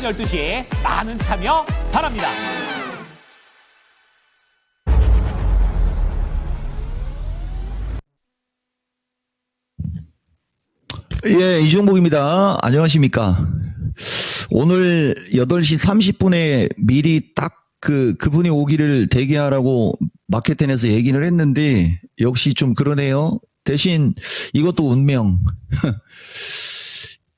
오전 12시에 많은 참여 바랍니다. 예, 이종복입니다. 안녕하십니까. 오늘 8시 30분에 미리 딱 그분이 오기를 대기하라고 마케팅에서 얘기를 했는데, 역시 좀 그러네요. 대신 이것도 운명.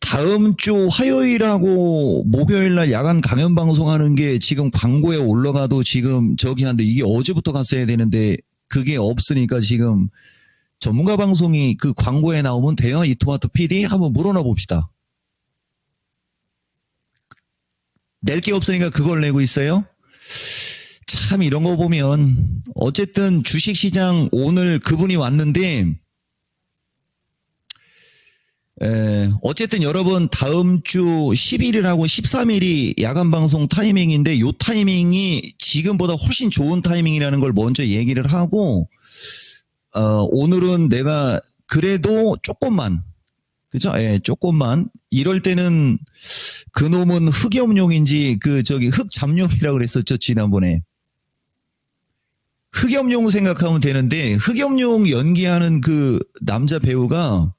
다음 주 화요일하고 목요일 날 야간 강연 방송하는 게 지금 광고에 올라가도 지금 저기 한데, 이게 어제부터 갔어야 되는데 그게 없으니까 지금 전문가 방송이 그 광고에 나오면 돼요? 이토마토 PD? 한번 물어나 봅시다. 낼 게 없으니까 그걸 내고 있어요? 참 이런 거 보면 어쨌든 주식시장 오늘 그분이 왔는데, 어쨌든 여러분 다음 주 11일하고 13일이 야간 방송 타이밍인데, 요 타이밍이 지금보다 훨씬 좋은 타이밍이라는 걸 먼저 얘기를 하고, 오늘은 내가 그래도 조금만, 그죠? 예, 조금만. 이럴 때는 그놈은 흑염룡인지 흑잠룡이라고 그랬었죠, 지난번에. 흑염룡 생각하면 되는데, 흑염룡 연기하는 그 남자 배우가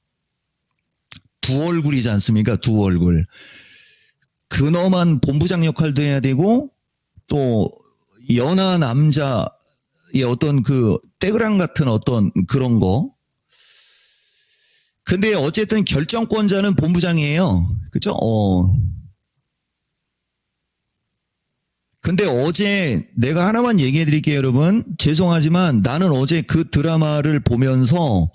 두 얼굴이지 않습니까? 두 얼굴. 근엄한 본부장 역할도 해야 되고, 또 연하 남자의 어떤 그 떼그랑 같은 어떤 그런 거. 근데 어쨌든 결정권자는 본부장이에요. 그죠? 근데 어제 내가 하나만 얘기해 드릴게요, 여러분. 죄송하지만 나는 어제 그 드라마를 보면서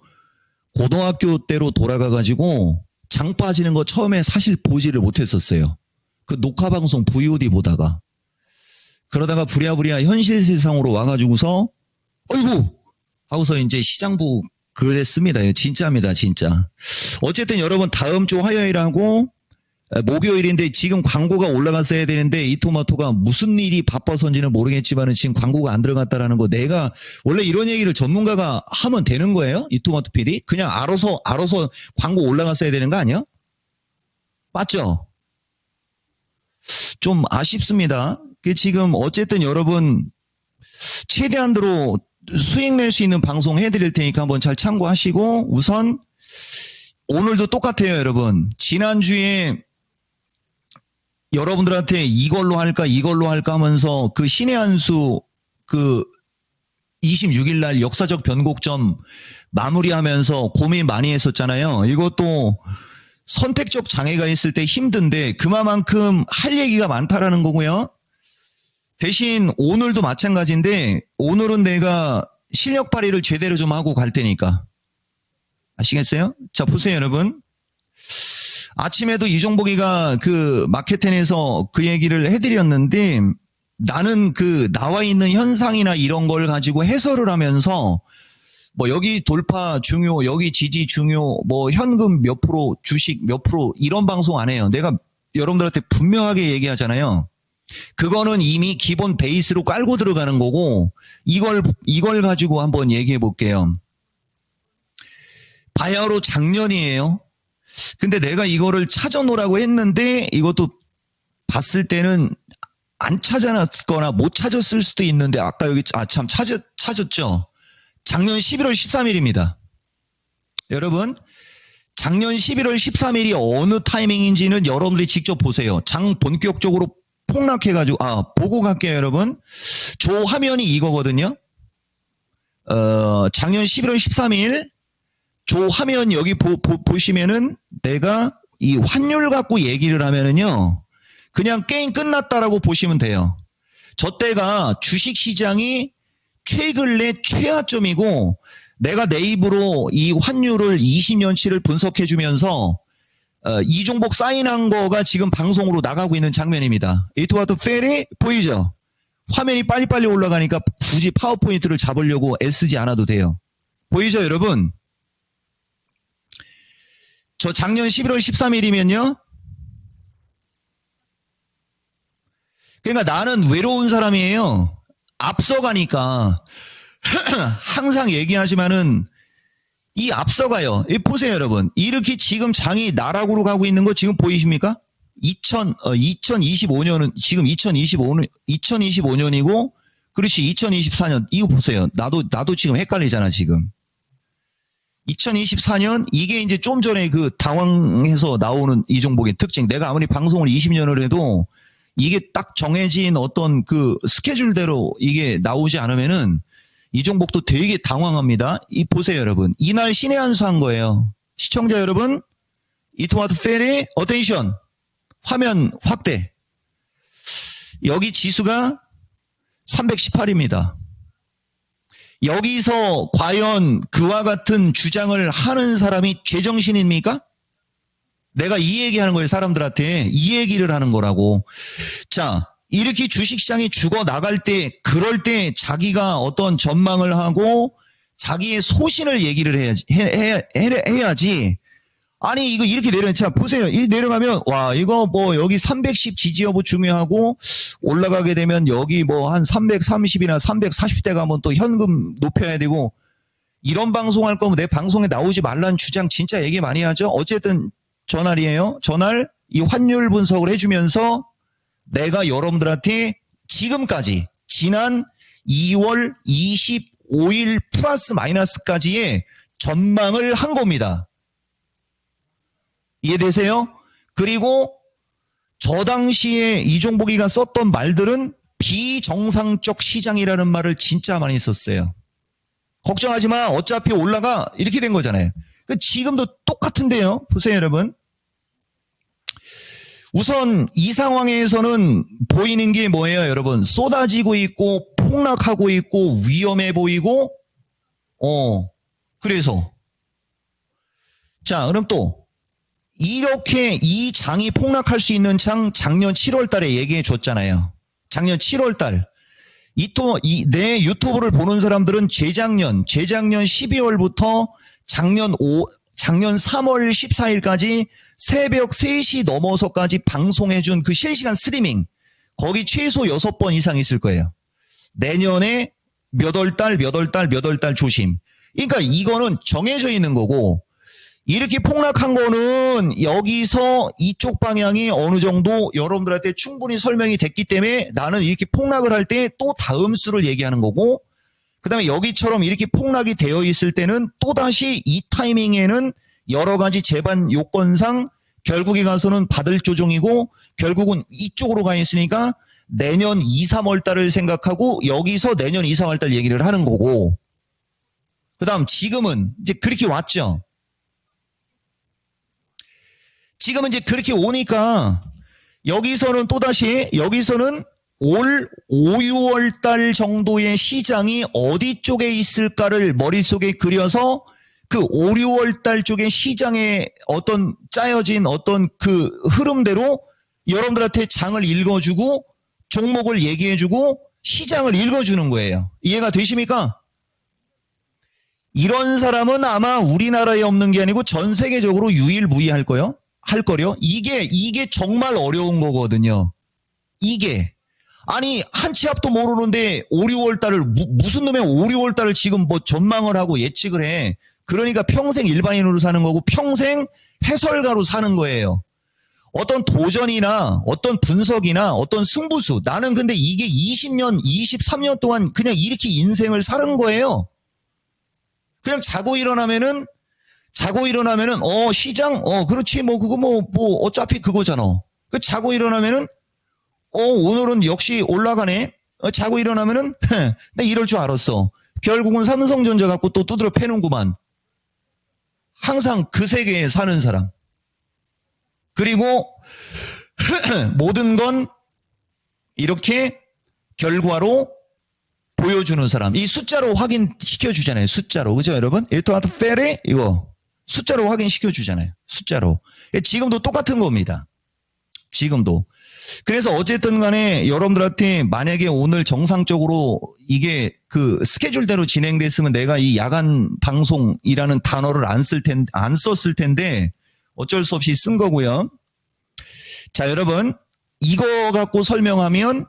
고등학교 때로 돌아가가지고 장 빠지는 거 처음에 사실 보지를 못했었어요. 그 녹화방송 VOD 보다가. 그러다가 부랴부랴 현실 세상으로 와가지고서 어이구! 하고서 이제 시장 보고 그랬습니다. 진짜입니다, 진짜. 어쨌든 여러분 다음 주 화요일하고 목요일인데 지금 광고가 올라갔어야 되는데, 이토마토가 무슨 일이 바빠서인지는 모르겠지만 지금 광고가 안 들어갔다라는 거, 내가 원래 이런 얘기를 전문가가 하면 되는 거예요? 이토마토 PD? 그냥 알아서 광고 올라갔어야 되는 거 아니야? 맞죠? 좀 아쉽습니다. 지금 어쨌든 여러분 최대한으로 수익 낼 수 있는 방송 해드릴 테니까 한번 잘 참고하시고, 우선 오늘도 똑같아요, 여러분. 지난주에 여러분들한테 이걸로 할까 하면서 그 신의 한수 26일 날 역사적 변곡점 마무리하면서 고민 많이 했었잖아요. 이것도 선택적 장애가 있을 때 힘든데 그만큼 할 얘기가 많다라는 거고요. 대신 오늘도 마찬가지인데, 오늘은 내가 실력 발휘를 제대로 좀 하고 갈 테니까. 아시겠어요? 자, 보세요, 여러분. 아침에도 이종복이가 그 마케팅에서 그 얘기를 해드렸는데, 나는 나와 있는 현상이나 이런 걸 가지고 해설을 하면서 뭐 여기 돌파 중요, 여기 지지 중요, 뭐 현금 몇 프로, 주식 몇 프로 이런 방송 안 해요. 내가 여러분들한테 분명하게 얘기하잖아요. 그거는 이미 기본 베이스로 깔고 들어가는 거고, 이걸 가지고 한번 얘기해 볼게요. 바야흐로 작년이에요. 근데 내가 이거를 찾아놓으라고 했는데, 이것도 봤을 때는 안 찾아놨거나 못 찾았을 수도 있는데, 아까 여기, 참, 찾았죠? 작년 11월 13일입니다. 여러분, 작년 11월 13일이 어느 타이밍인지는 여러분들이 직접 보세요. 장 본격적으로 폭락해가지고, 보고 갈게요, 여러분. 저 화면이 이거거든요. 작년 11월 13일, 저 화면 여기 보시면은 내가 이 환율 갖고 얘기를 하면은요, 그냥 게임 끝났다라고 보시면 돼요. 저 때가 주식 시장이 최근래 최하점이고, 내가 내 입으로 이 환율을 20년치를 분석해 주면서 이종복 사인한 거가 지금 방송으로 나가고 있는 장면입니다. 이토마토 페리 보이죠? 화면이 빨리빨리 올라가니까 굳이 파워포인트를 잡으려고 애쓰지 않아도 돼요. 보이죠, 여러분? 저 작년 11월 13일이면요. 그러니까 나는 외로운 사람이에요. 앞서가니까. 항상 얘기하지만은 이 앞서가요. 보세요, 여러분. 이렇게 지금 장이 나락으로 가고 있는 거 지금 보이십니까? 2025년은 지금 2025년이고 그렇지 2024년 이거 보세요. 나도 지금 헷갈리잖아 지금. 2024년 이게 이제 좀 전에 그 당황해서 나오는 이종복의 특징. 내가 아무리 방송을 20년을 해도 이게 딱 정해진 어떤 그 스케줄대로 이게 나오지 않으면은 이종복도 되게 당황합니다. 이 보세요 여러분. 이날 신의 한 수 한 거예요. 시청자 여러분 이토마토 페리 어텐션 화면 확대. 여기 지수가 318입니다. 여기서 과연 그와 같은 주장을 하는 사람이 제정신입니까? 내가 이 얘기하는 거예요. 사람들한테 이 얘기를 하는 거라고. 자, 이렇게 주식시장이 죽어 나갈 때 그럴 때 자기가 어떤 전망을 하고 자기의 소신을 얘기를 해야지. 아니 이거 이렇게 자 보세요. 이 내려가면 와 이거 뭐 여기 310 지지 여부 중요하고 올라가게 되면 여기 뭐 한 330이나 340대 가면 또 현금 높여야 되고 이런 방송할 거면 내 방송에 나오지 말라는 주장 진짜 얘기 많이 하죠. 어쨌든 전날이에요. 전날 이 환율 분석을 해주면서 내가 여러분들한테 지금까지 지난 2월 25일 플러스 마이너스까지의 전망을 한 겁니다. 이해되세요? 그리고 저 당시에 이종복이가 썼던 말들은 비정상적 시장이라는 말을 진짜 많이 썼어요. 걱정하지 마. 어차피 올라가. 이렇게 된 거잖아요. 지금도 똑같은데요. 보세요, 여러분. 우선 이 상황에서는 보이는 게 뭐예요, 여러분? 쏟아지고 있고 폭락하고 있고 위험해 보이고 그래서 자, 그럼 또 이렇게 이 장이 폭락할 수 있는 장 작년 7월 달에 얘기해 줬잖아요. 작년 7월 달. 내 유튜브를 보는 사람들은 재작년 12월부터 작년 3월 14일까지 새벽 3시 넘어서까지 방송해준 그 실시간 스트리밍 거기 최소 6번 이상 있을 거예요. 내년에 몇 월 달 조심. 그러니까 이거는 정해져 있는 거고 이렇게 폭락한 거는 여기서 이쪽 방향이 어느 정도 여러분들한테 충분히 설명이 됐기 때문에 나는 이렇게 폭락을 할 때 또 다음 수를 얘기하는 거고 그 다음에 여기처럼 이렇게 폭락이 되어 있을 때는 또다시 이 타이밍에는 여러 가지 재반 요건상 결국에 가서는 받을 조정이고 결국은 이쪽으로 가 있으니까 내년 2, 3월 달을 생각하고 여기서 내년 2, 3월 달 얘기를 하는 거고 그 다음 지금은 이제 그렇게 왔죠. 지금은 이제 그렇게 오니까 여기서는 또다시 여기서는 올 5, 6월 달 정도의 시장이 어디 쪽에 있을까를 머릿속에 그려서 그 5, 6월 달 쪽의 시장에 어떤 짜여진 어떤 그 흐름대로 여러분들한테 장을 읽어주고 종목을 얘기해주고 시장을 읽어주는 거예요. 이해가 되십니까? 이런 사람은 아마 우리나라에 없는 게 아니고 전 세계적으로 유일무이할 거요. 할 거요. 이게 정말 어려운 거거든요. 이게. 아니, 한 치 앞도 모르는데 5, 6월 달을, 무슨 놈의 5, 6월 달을 지금 뭐 전망을 하고 예측을 해. 그러니까 평생 일반인으로 사는 거고 평생 해설가로 사는 거예요. 어떤 도전이나 어떤 분석이나 어떤 승부수. 나는 근데 이게 20년, 23년 동안 그냥 이렇게 인생을 사는 거예요. 그냥 자고 일어나면은 시장 그렇지 그거 어차피 그거잖아. 자고 일어나면은 오늘은 역시 올라가네. 자고 일어나면은 나 이럴 줄 알았어. 결국은 삼성전자 갖고 또 두드려 패는구만. 항상 그 세계에 사는 사람. 그리고 모든 건 이렇게 결과로 보여주는 사람. 이 숫자로 확인시켜 주잖아요. 숫자로. 그죠 여러분? 일토마토 페리 이거 숫자로 확인시켜 주잖아요. 숫자로. 지금도 똑같은 겁니다. 지금도. 그래서 어쨌든 간에 여러분들한테 만약에 오늘 정상적으로 이게 그 스케줄대로 진행됐으면 내가 이 야간 방송이라는 단어를 안 썼을 텐데 어쩔 수 없이 쓴 거고요. 자, 여러분 이거 갖고 설명하면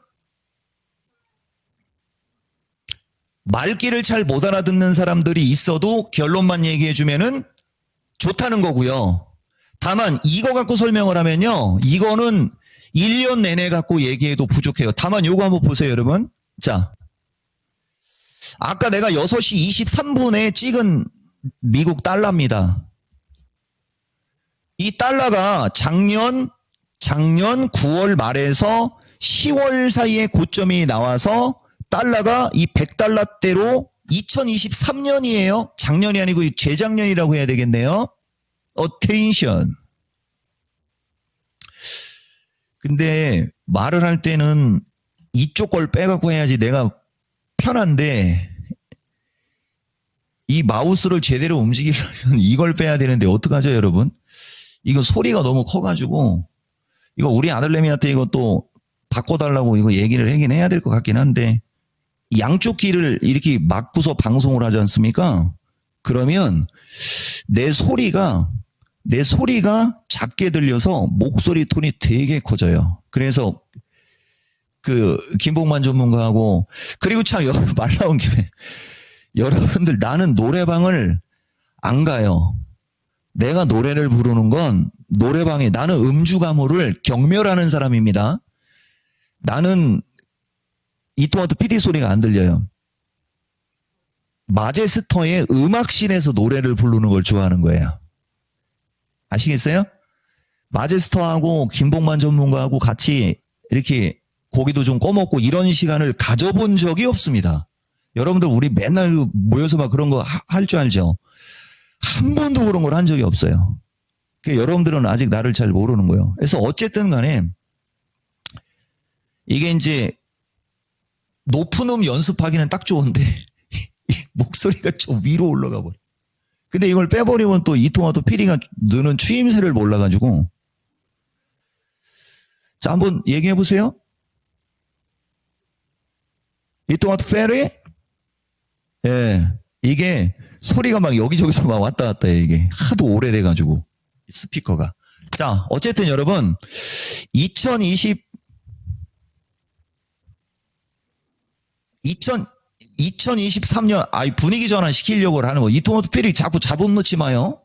말귀를 잘 못 알아듣는 사람들이 있어도 결론만 얘기해 주면은 좋다는 거고요. 다만 이거 갖고 설명을 하면요. 이거는 1년 내내 갖고 얘기해도 부족해요. 다만 요거 한번 보세요, 여러분. 자, 아까 내가 6시 23분에 찍은 미국 달러입니다. 이 달러가 작년 9월 말에서 10월 사이에 고점이 나와서 달러가 이 100달러대로 2023년이에요. 작년이 아니고 재작년이라고 해야 되겠네요. attention. 근데 말을 할 때는 이쪽 걸 빼갖고 해야지 내가 편한데 이 마우스를 제대로 움직이려면 이걸 빼야 되는데 어떡하죠, 여러분? 이거 소리가 너무 커가지고 이거 우리 아들내미한테 이거 또 바꿔달라고 이거 얘기를 하긴 해야 될 것 같긴 한데 양쪽 귀를 이렇게 막고서 방송을 하지 않습니까? 그러면 내 소리가 작게 들려서 목소리 톤이 되게 커져요. 그래서 그 김복만 전문가하고 그리고 참 여러분 말 나온 김에 여러분들 나는 노래방을 안 가요. 내가 노래를 부르는 건 노래방에 나는 음주 가무를 경멸하는 사람입니다. 나는 이토마토 PD 소리가 안 들려요. 마제스터의 음악실에서 노래를 부르는 걸 좋아하는 거예요. 아시겠어요? 마제스터하고 김복만 전문가하고 같이 이렇게 고기도 좀 꺼먹고 이런 시간을 가져본 적이 없습니다. 여러분들 우리 맨날 모여서 막 그런 거 할 줄 알죠? 한 번도 그런 걸 한 적이 없어요. 그러니까 여러분들은 아직 나를 잘 모르는 거예요. 그래서 어쨌든 간에 이게 이제 높은 연습하기는 딱 좋은데 목소리가 좀 위로 올라가 버려. 근데 이걸 빼버리면 또 이토마토 피리가 느는 추임새를 몰라가지고. 자, 한번 얘기해 보세요. 이토마토 페리? 예. 이게 소리가 막 여기저기서 막 왔다 갔다 해, 이게. 하도 오래돼가지고. 스피커가. 자, 어쨌든 여러분, 2023년, 분위기 전환 시키려고 하는 거. 이토마토 피리 자꾸 잡음 넣지 마요.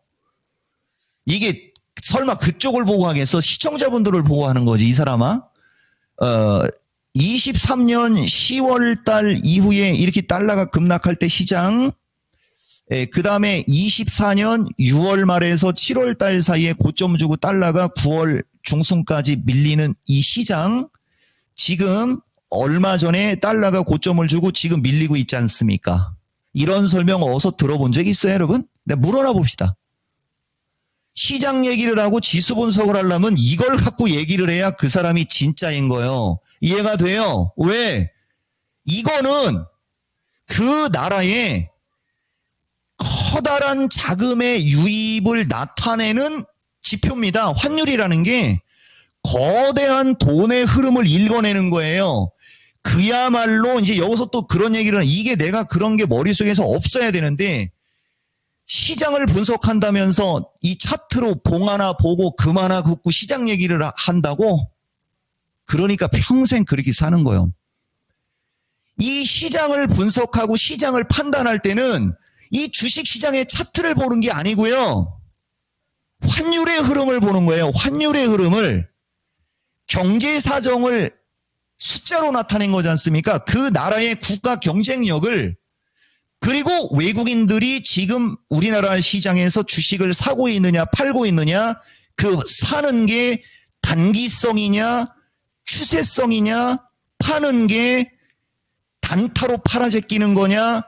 이게 설마 그쪽을 보고 하겠어? 시청자분들을 보고 하는 거지, 이 사람아. 23년 10월 달 이후에 이렇게 달러가 급락할 때 시장, 그 다음에 24년 6월 말에서 7월 달 사이에 고점 주고 달러가 9월 중순까지 밀리는 이 시장, 지금 얼마 전에 달러가 고점을 주고 지금 밀리고 있지 않습니까? 이런 설명 어디서 들어본 적 있어요, 여러분? 내가 물어나 봅시다. 시장 얘기를 하고 지수 분석을 하려면 이걸 갖고 얘기를 해야 그 사람이 진짜인 거예요. 이해가 돼요? 왜? 이거는 그 나라의 커다란 자금의 유입을 나타내는 지표입니다. 환율이라는 게 거대한 돈의 흐름을 읽어내는 거예요. 그야말로 이제 여기서 또 그런 얘기를 하는, 이게 내가 그런 게 머릿속에서 없어야 되는데 시장을 분석한다면서 이 차트로 봉 하나 보고 금 하나 긋고 시장 얘기를 한다고? 그러니까 평생 그렇게 사는 거예요. 이 시장을 분석하고 시장을 판단할 때는 이 주식시장의 차트를 보는 게 아니고요. 환율의 흐름을 보는 거예요. 환율의 흐름을. 경제 사정을 숫자로 나타낸 거지 않습니까? 그 나라의 국가 경쟁력을, 그리고 외국인들이 지금 우리나라 시장에서 주식을 사고 있느냐 팔고 있느냐, 그 사는 게 단기성이냐 추세성이냐, 파는 게 단타로 팔아제끼는 거냐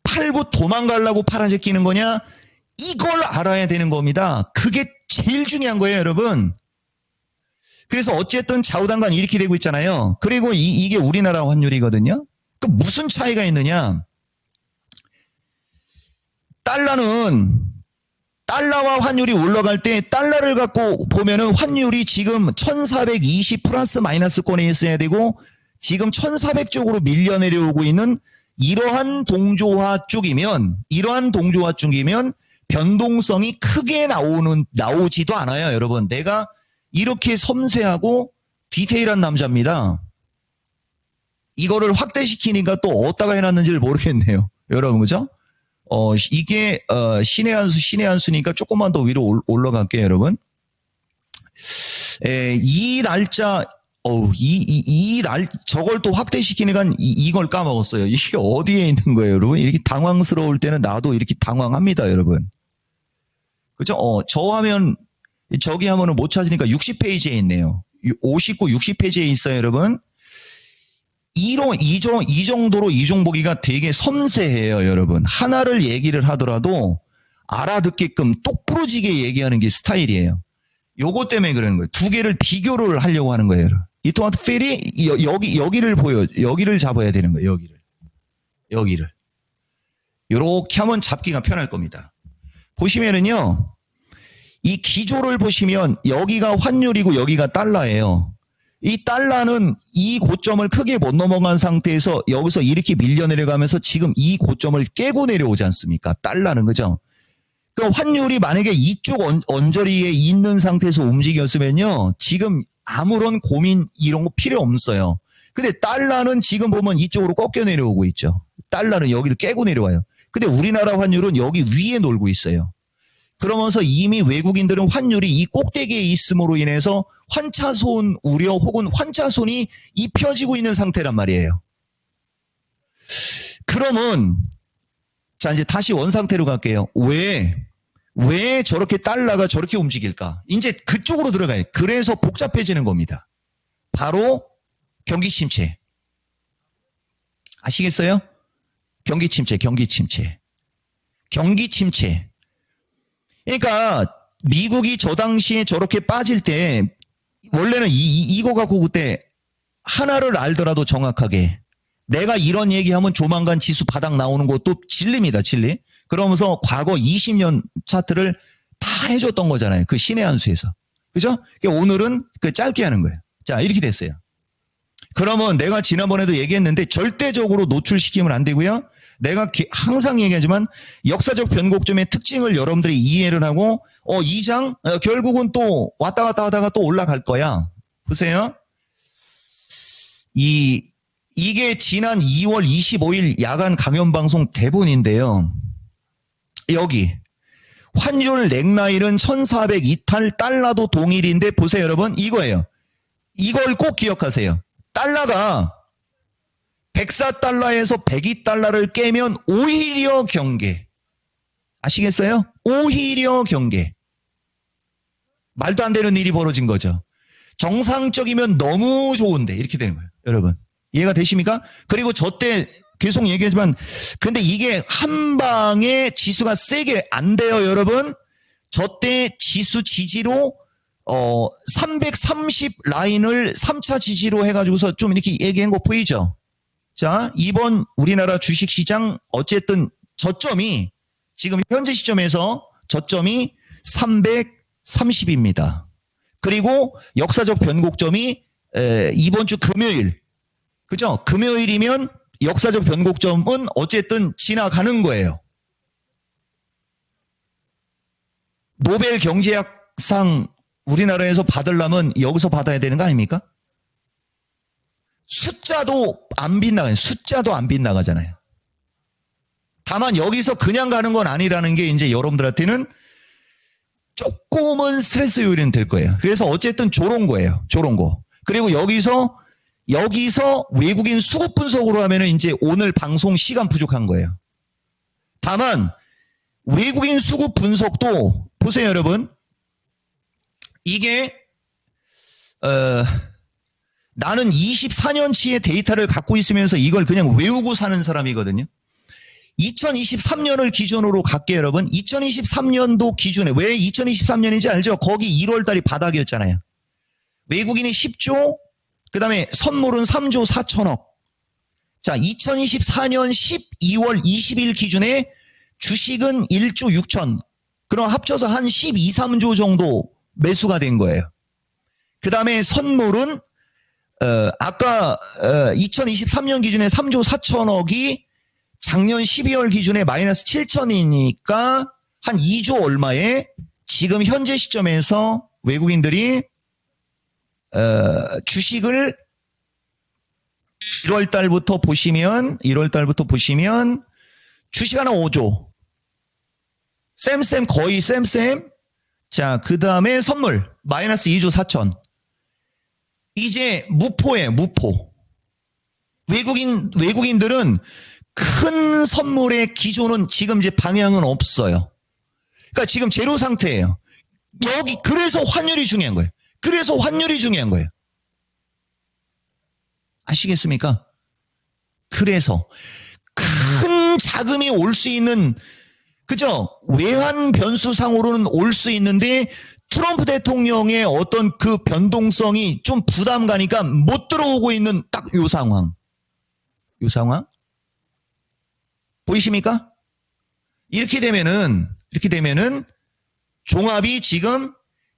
팔고 도망가려고 팔아제끼는 거냐, 이걸 알아야 되는 겁니다. 그게 제일 중요한 거예요, 여러분. 그래서 어쨌든 좌우당간 이렇게 되고 있잖아요. 그리고 이게 우리나라 환율이거든요. 그 무슨 차이가 있느냐? 달러와 환율이 올라갈 때 달러를 갖고 보면은 환율이 지금 1420 플러스 마이너스권에 있어야 되고 지금 1400 쪽으로 밀려 내려오고 있는 이러한 동조화 쪽이면 변동성이 크게 나오지도 않아요, 여러분. 내가 이렇게 섬세하고 디테일한 남자입니다. 이거를 확대시키니까 또 어디다가 해놨는지를 모르겠네요, 여러분. 그죠? 이게 신의 한 수니까 조금만 더 위로 올라갈게요, 여러분. 이 날짜 저걸 또 확대시키니까 이걸 까먹었어요. 이게 어디에 있는 거예요, 여러분? 이렇게 당황스러울 때는 나도 이렇게 당황합니다, 여러분. 그죠? 저 화면, 저기 하면은 못 찾으니까 60페이지에 있네요. 59, 60페이지에 있어요, 여러분. 이 정도로 이종보기가 되게 섬세해요, 여러분. 하나를 얘기를 하더라도 알아듣게끔 똑부러지게 얘기하는 게 스타일이에요. 요거 때문에 그러는 거예요. 두 개를 비교를 하려고 하는 거예요. 이 토마토 필이 여기를 잡아야 되는 거예요. 여기를. 요렇게 하면 잡기가 편할 겁니다. 보시면은요, 이 기조를 보시면 여기가 환율이고 여기가 달러예요. 이 달러는 이 고점을 크게 못 넘어간 상태에서 여기서 이렇게 밀려 내려가면서 지금 이 고점을 깨고 내려오지 않습니까? 달러는, 그죠? 그 환율이 만약에 이쪽 언저리에 있는 상태에서 움직였으면요, 지금 아무런 고민 이런 거 필요 없어요. 근데 달러는 지금 보면 이쪽으로 꺾여 내려오고 있죠. 달러는 여기를 깨고 내려와요. 근데 우리나라 환율은 여기 위에 놀고 있어요. 그러면서 이미 외국인들은 환율이 이 꼭대기에 있음으로 인해서 환차손 우려 혹은 환차손이 입혀지고 있는 상태란 말이에요. 그러면 자, 이제 다시 원상태로 갈게요. 왜 저렇게 달러가 저렇게 움직일까? 이제 그쪽으로 들어가요. 그래서 복잡해지는 겁니다. 바로 경기 침체. 아시겠어요? 경기 침체. 그러니까 미국이 저 당시에 저렇게 빠질 때 원래는 이거 갖고 그때 하나를 알더라도 정확하게 내가 이런 얘기하면 조만간 지수 바닥 나오는 것도 진리입니다. 진리. 그러면서 과거 20년 차트를 다 해줬던 거잖아요. 그 신의 한 수에서. 그죠? 그러니까 오늘은 그 짧게 하는 거예요. 자, 이렇게 됐어요. 그러면 내가 지난번에도 얘기했는데 절대적으로 노출시키면 안 되고요. 내가 항상 얘기하지만 역사적 변곡점의 특징을 여러분들이 이해를 하고 이 장 결국은 또 왔다 갔다 하다가 또 올라갈 거야. 보세요. 이게 지난 2월 25일 야간 강연방송 대본인데요. 여기 환율 넥라인은 1402탈 달러도 동일인데 보세요, 여러분. 이거예요. 이걸 꼭 기억하세요. 달러가 104달러에서 102달러를 깨면 오히려 경계. 아시겠어요? 오히려 경계. 말도 안 되는 일이 벌어진 거죠. 정상적이면 너무 좋은데 이렇게 되는 거예요. 여러분. 이해가 되십니까? 그리고 저 때 계속 얘기하지만 근데 이게 한 방에 지수가 세게 안 돼요, 여러분. 저 때 지수 지지로 330 라인을 3차 지지로 해가지고서 좀 이렇게 얘기한 거 보이죠? 자, 이번 우리나라 주식시장 어쨌든 저점이 지금 현재 시점에서 저점이 330입니다. 그리고 역사적 변곡점이 이번 주 금요일, 그죠? 금요일이면 역사적 변곡점은 어쨌든 지나가는 거예요. 노벨 경제학상 우리나라에서 받으려면 여기서 받아야 되는 거 아닙니까? 숫자도 안 빗나가잖아요. 다만 여기서 그냥 가는 건 아니라는 게 이제 여러분들한테는 조금은 스트레스 요인은 될 거예요. 그래서 어쨌든 저런 거예요. 저런 거. 그리고 여기서 외국인 수급 분석으로 하면은 이제 오늘 방송 시간 부족한 거예요. 다만 외국인 수급 분석도 보세요, 여러분. 이게 나는 24년치의 데이터를 갖고 있으면서 이걸 그냥 외우고 사는 사람이거든요. 2023년을 기준으로 갈게요, 여러분. 2023년도 기준에 왜 2023년인지 알죠? 거기 1월 달이 바닥이었잖아요. 외국인이 10조, 그 다음에 선물은 3조 4천억. 자, 2024년 12월 20일 기준에 주식은 1조 6천. 그럼 합쳐서 한 12, 3조 정도 매수가 된 거예요. 그 다음에 선물은 아까 2023년 기준에 3조 4천억이 작년 12월 기준에 마이너스 7천이니까 한 2조 얼마에 지금 현재 시점에서 외국인들이 주식을 1월 달부터 보시면 주식 하나 5조, 쌤 거의 쌤. 자, 그 다음에 선물 마이너스 2조 4천. 이제 무포예요. 무포. 외국인들은 큰 선물의 기조는 지금 이제 방향은 없어요. 그러니까 지금 제로 상태예요. 그래서 환율이 중요한 거예요. 그래서 환율이 중요한 거예요. 아시겠습니까? 그래서 큰 자금이 올 수 있는, 그죠? 외환 변수상으로는 올 수 있는데 트럼프 대통령의 어떤 그 변동성이 좀 부담 가니까 못 들어오고 있는 딱 요 상황. 요 상황? 보이십니까? 이렇게 되면은 종합이 지금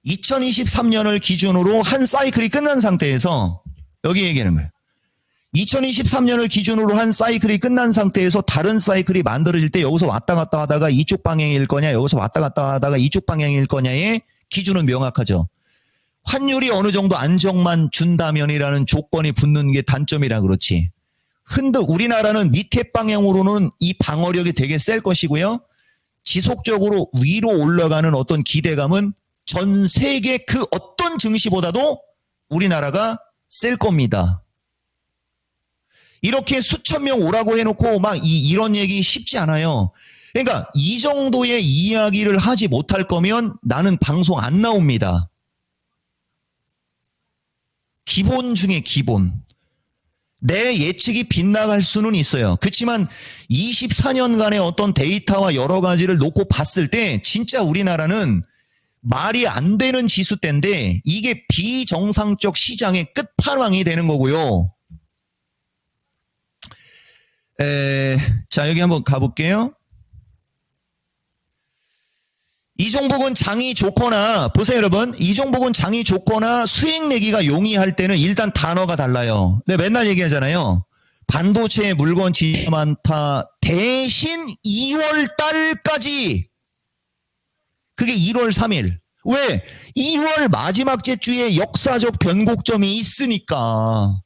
2023년을 기준으로 한 사이클이 끝난 상태에서 여기 얘기하는 거예요. 2023년을 기준으로 한 사이클이 끝난 상태에서 다른 사이클이 만들어질 때 여기서 왔다 갔다 하다가 이쪽 방향일 거냐, 여기서 왔다 갔다 하다가 이쪽 방향일 거냐의 기준은 명확하죠. 환율이 어느 정도 안정만 준다면이라는 조건이 붙는 게 단점이라 그렇지. 우리나라는 밑에 방향으로는 이 방어력이 되게 셀 것이고요. 지속적으로 위로 올라가는 어떤 기대감은 전 세계 그 어떤 증시보다도 우리나라가 셀 겁니다. 이렇게 수천 명 오라고 해놓고 막 이런 얘기 쉽지 않아요. 그러니까 이 정도의 이야기를 하지 못할 거면 나는 방송 안 나옵니다. 기본 중에 기본. 내 예측이 빗나갈 수는 있어요. 그렇지만 24년간의 어떤 데이터와 여러 가지를 놓고 봤을 때 진짜 우리나라는 말이 안 되는 지수대인데 이게 비정상적 시장의 끝판왕이 되는 거고요. 자, 여기 한번 가볼게요. 이종복은 장이 좋거나, 보세요 여러분, 이종복은 장이 좋거나 수익 내기가 용이할 때는 일단 단어가 달라요. 내가 맨날 얘기하잖아요. 반도체 물건 지수 많다. 대신 2월 달까지. 그게 1월 3일. 왜? 2월 마지막 주에 역사적 변곡점이 있으니까.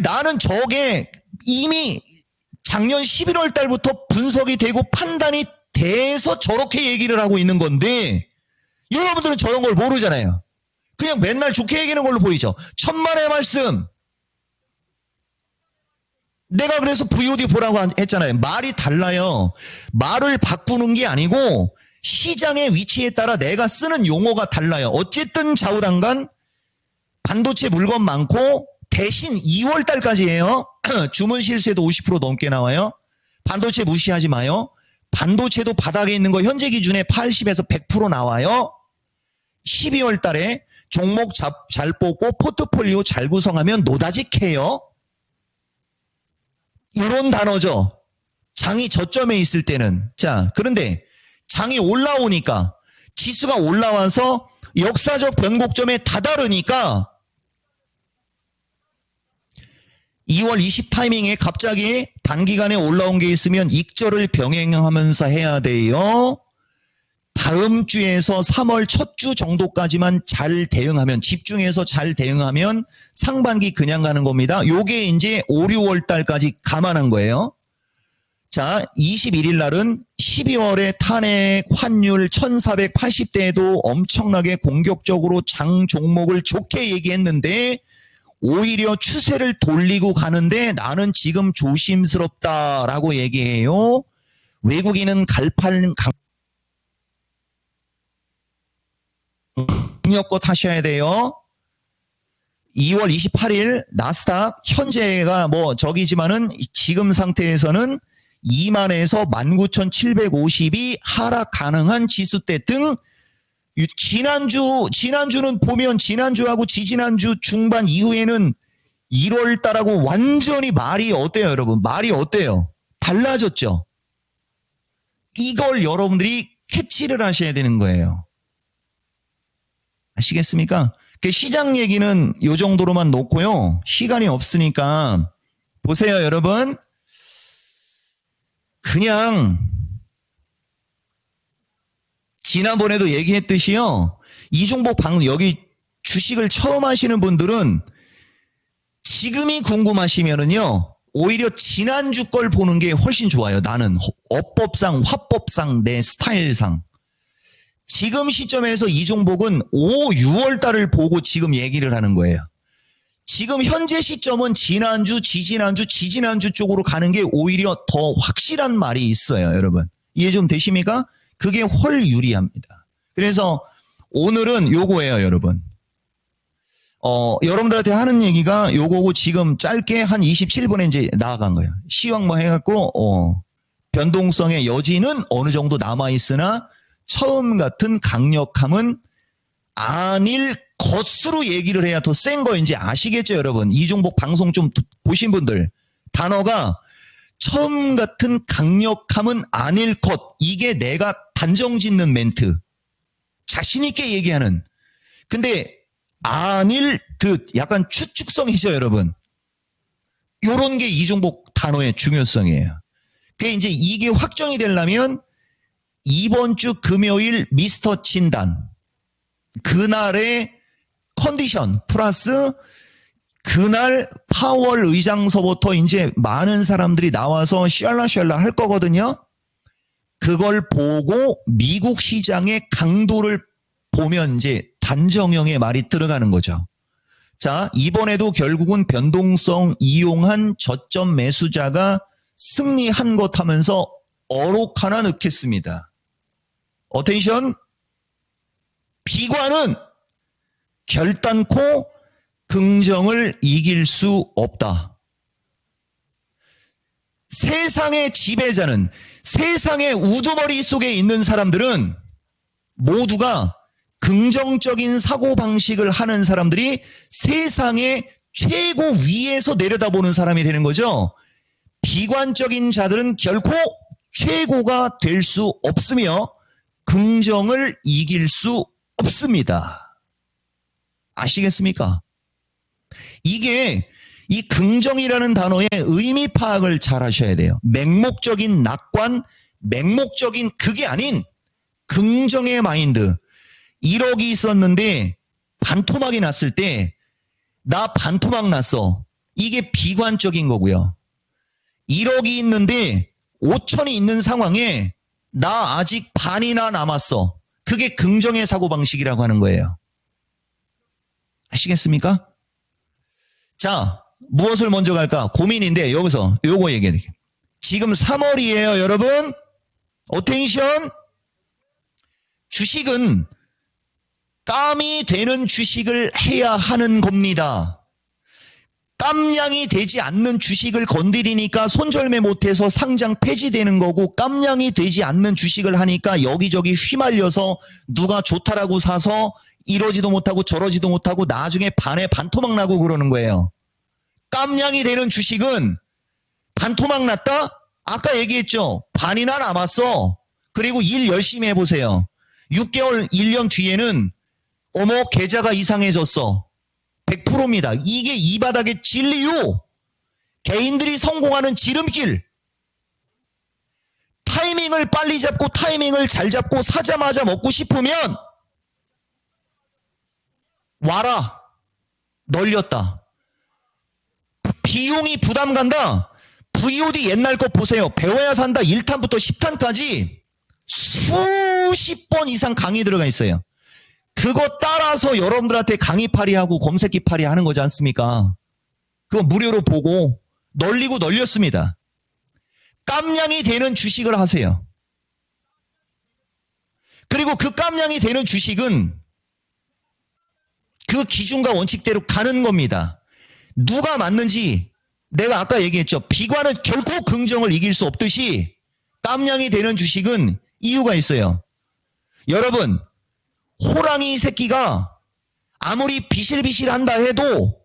나는 저게 이미 작년 11월 달부터 분석이 되고 판단이 돼서 저렇게 얘기를 하고 있는 건데 여러분들은 저런 걸 모르잖아요. 그냥 맨날 좋게 얘기하는 걸로 보이죠. 천만의 말씀. 내가 그래서 VOD 보라고 했잖아요. 말이 달라요. 말을 바꾸는 게 아니고 시장의 위치에 따라 내가 쓰는 용어가 달라요. 어쨌든 좌우당간 반도체 물건 많고 대신 2월 달까지예요. 주문 실수에도 50% 넘게 나와요. 반도체 무시하지 마요. 반도체도 바닥에 있는 거 현재 기준에 80에서 100% 나와요. 12월 달에 종목 잘 뽑고 포트폴리오 잘 구성하면 노다지해요. 이런 단어죠. 장이 저점에 있을 때는. 자, 그런데 장이 올라오니까 지수가 올라와서 역사적 변곡점에 다다르니까 2월 20 타이밍에 갑자기 단기간에 올라온 게 있으면 익절을 병행하면서 해야 돼요. 다음 주에서 3월 첫 주 정도까지만 잘 대응하면, 집중해서 잘 대응하면 상반기 그냥 가는 겁니다. 요게 이제 5, 6월 달까지 감안한 거예요. 자, 21일 날은 12월에 탄핵 환율 1480대에도 엄청나게 공격적으로 장 종목을 좋게 얘기했는데 오히려 추세를 돌리고 가는데 나는 지금 조심스럽다라고 얘기해요. 외국인은 강력껏 하셔야 돼요. 2월 28일 나스닥 현재가 뭐 저기지만은 지금 상태에서는 20,000에서 19,750이 하락 가능한 지수대 등 지난주는 보면 지난주하고 지지난주 중반 이후에는 1월 달하고 완전히 말이 어때요, 여러분? 말이 어때요? 달라졌죠? 이걸 여러분들이 캐치를 하셔야 되는 거예요. 아시겠습니까? 시장 얘기는 이 정도로만 놓고요. 시간이 없으니까 보세요, 여러분. 그냥 지난번에도 얘기했듯이요. 이종복 여기 주식을 처음 하시는 분들은 지금이 궁금하시면은요. 오히려 지난주 걸 보는 게 훨씬 좋아요. 나는 어법상, 화법상, 내 스타일상. 지금 시점에서 이종복은 5, 6월 달을 보고 지금 얘기를 하는 거예요. 지금 현재 시점은 지난주, 지지난주 쪽으로 가는 게 오히려 더 확실한 말이 있어요, 여러분. 이해 좀 되십니까? 그게 훨 유리합니다. 그래서 오늘은 요거예요, 여러분. 여러분들한테 하는 얘기가 요거고 지금 짧게 한 27분에 이제 나아간 거예요. 시황 뭐 해갖고, 변동성의 여지는 어느 정도 남아있으나 처음 같은 강력함은 아닐 것으로 얘기를 해야 더 센 거인지 아시겠죠, 여러분? 이종복 방송 좀 보신 분들. 단어가 처음 같은 강력함은 아닐 것. 이게 내가 단정 짓는 멘트. 자신있게 얘기하는. 근데 아닐 듯 약간 추측성이죠, 여러분. 요런 게 이종복 단어의 중요성이에요. 그게 이제 이게 확정이 되려면 이번 주 금요일 미스터 진단. 그날의 컨디션 플러스 그날 파월 의장서부터 이제 많은 사람들이 나와서 샬라샬라 할 거거든요. 그걸 보고 미국 시장의 강도를 보면 이제 단정형의 말이 들어가는 거죠. 자, 이번에도 결국은 변동성 이용한 저점 매수자가 승리한 것 하면서 어록 하나 넣겠습니다. 어텐션. 비관은 결단코 긍정을 이길 수 없다. 세상의 지배자는, 세상의 우두머리 속에 있는 사람들은 모두가 긍정적인 사고방식을 하는 사람들이 세상의 최고 위에서 내려다보는 사람이 되는 거죠. 비관적인 자들은 결코 최고가 될 수 없으며 긍정을 이길 수 없습니다. 아시겠습니까? 이게 이 긍정이라는 단어의 의미 파악을 잘 하셔야 돼요. 맹목적인 낙관, 맹목적인 그게 아닌 긍정의 마인드. 1억이 있었는데 반토막이 났을 때 나 반토막 났어. 이게 비관적인 거고요. 1억이 있는데 5천이 있는 상황에 나 아직 반이나 남았어. 그게 긍정의 사고방식이라고 하는 거예요. 아시겠습니까? 자, 무엇을 먼저 갈까? 고민인데 여기서 요거 얘기해 드릴게요. 지금 3월이에요, 여러분. 어텐션. 주식은 깜이 되는 주식을 해야 하는 겁니다. 깜냥이 되지 않는 주식을 건드리니까 손절매 못해서 상장 폐지되는 거고, 깜냥이 되지 않는 주식을 하니까 여기저기 휘말려서 누가 좋다라고 사서 이러지도 못하고 저러지도 못하고 나중에 반에 반토막 나고 그러는 거예요. 깜냥이 되는 주식은 반토막 났다? 아까 얘기했죠. 반이나 남았어. 그리고 일 열심히 해보세요. 6개월, 1년 뒤에는 어머 계좌가 이상해졌어. 100%입니다. 이게 이 바닥의 진리요. 개인들이 성공하는 지름길. 타이밍을 빨리 잡고 타이밍을 잘 잡고 사자마자 먹고 싶으면 와라. 널렸다. 비용이 부담 간다. VOD 옛날 거 보세요. 배워야 산다. 1탄부터 10탄까지 수십 번 이상 강의 들어가 있어요. 그거 따라서 여러분들한테 강의팔이 하고 검색기팔이 하는 거지 않습니까? 그거 무료로 보고 널리고 널렸습니다. 깜냥이 되는 주식을 하세요. 그리고 그 깜냥이 되는 주식은 그 기준과 원칙대로 가는 겁니다. 누가 맞는지 내가 아까 얘기했죠. 비관은 결코 긍정을 이길 수 없듯이 깜냥이 되는 주식은 이유가 있어요. 여러분, 호랑이 새끼가 아무리 비실비실한다 해도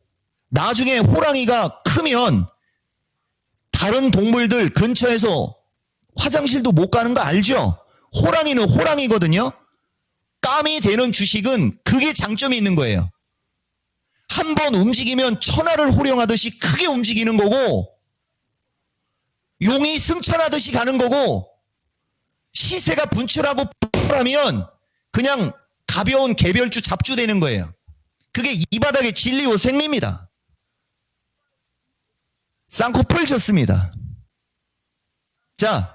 나중에 호랑이가 크면 다른 동물들 근처에서 화장실도 못 가는 거 알죠? 호랑이는 호랑이거든요. 깜이 되는 주식은 그게 장점이 있는 거예요. 한번 움직이면 천하를 호령하듯이 크게 움직이는 거고, 용이 승천하듯이 가는 거고, 시세가 분출하고 하면 그냥 가벼운 개별주 잡주 되는 거예요. 그게 이 바닥의 진리요 생리입니다. 쌍꺼풀 졌습니다. 자,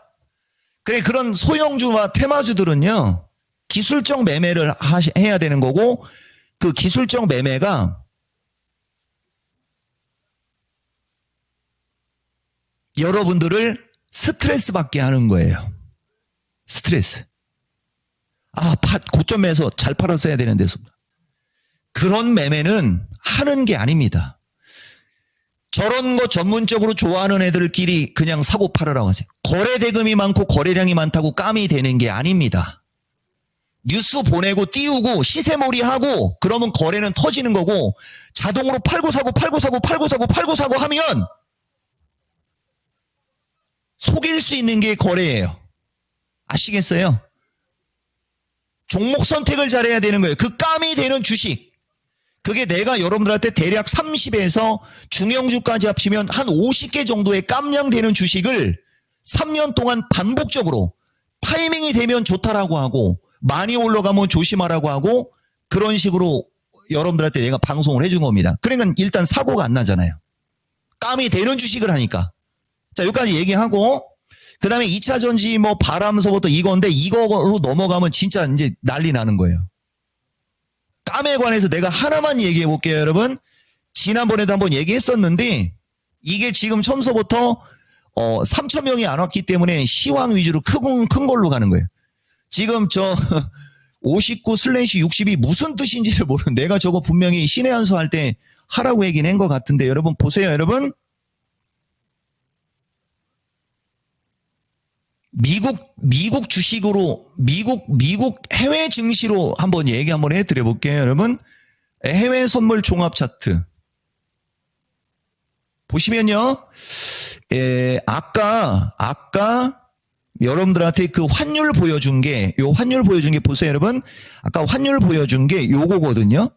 그래 그런 소형주와 테마주들은요. 기술적 매매를 해야 되는 거고 그 기술적 매매가 여러분들을 스트레스 받게 하는 거예요. 스트레스. 고점에서 잘 팔았어야 되는데 그런 매매는 하는 게 아닙니다. 저런 거 전문적으로 좋아하는 애들끼리 그냥 사고 팔으라고 하세요. 거래 대금이 많고 거래량이 많다고 까미 되는 게 아닙니다. 뉴스 보내고 띄우고 시세몰이하고 그러면 거래는 터지는 거고 자동으로 팔고 사고 하면 속일 수 있는 게 거래예요. 아시겠어요? 종목 선택을 잘해야 되는 거예요. 그 까미 되는 주식. 그게 내가 여러분들한테 대략 30에서 중형주까지 합치면 한 50개 정도의 깜냥 되는 주식을 3년 동안 반복적으로 타이밍이 되면 좋다라고 하고 많이 올라가면 조심하라고 하고 그런 식으로 여러분들한테 내가 방송을 해준 겁니다. 그러니까 일단 사고가 안 나잖아요. 깜이 되는 주식을 하니까. 자, 여기까지 얘기하고 그 다음에 2차 전지 뭐 바람서부터 이건데 이거로 넘어가면 진짜 이제 난리 나는 거예요. 깜에 관해서 내가 하나만 얘기해 볼게요, 여러분. 지난번에도 한번 얘기했었는데 이게 지금 처음서부터 3,000명이 안 왔기 때문에 시황 위주로 큰 걸로 가는 거예요. 지금 저 59/60이 무슨 뜻인지를 모르는 내가 저거 분명히 신의 한수 할 때 하라고 얘기는 한 것 같은데 여러분 보세요, 여러분. 미국 주식으로 미국 해외 증시로 한번 얘기 한번 해드려 볼게요, 여러분. 해외 선물 종합 차트 보시면요, 아까 여러분들한테 그 환율 보여준 게 보세요, 여러분. 아까 환율 보여준 게 요거거든요.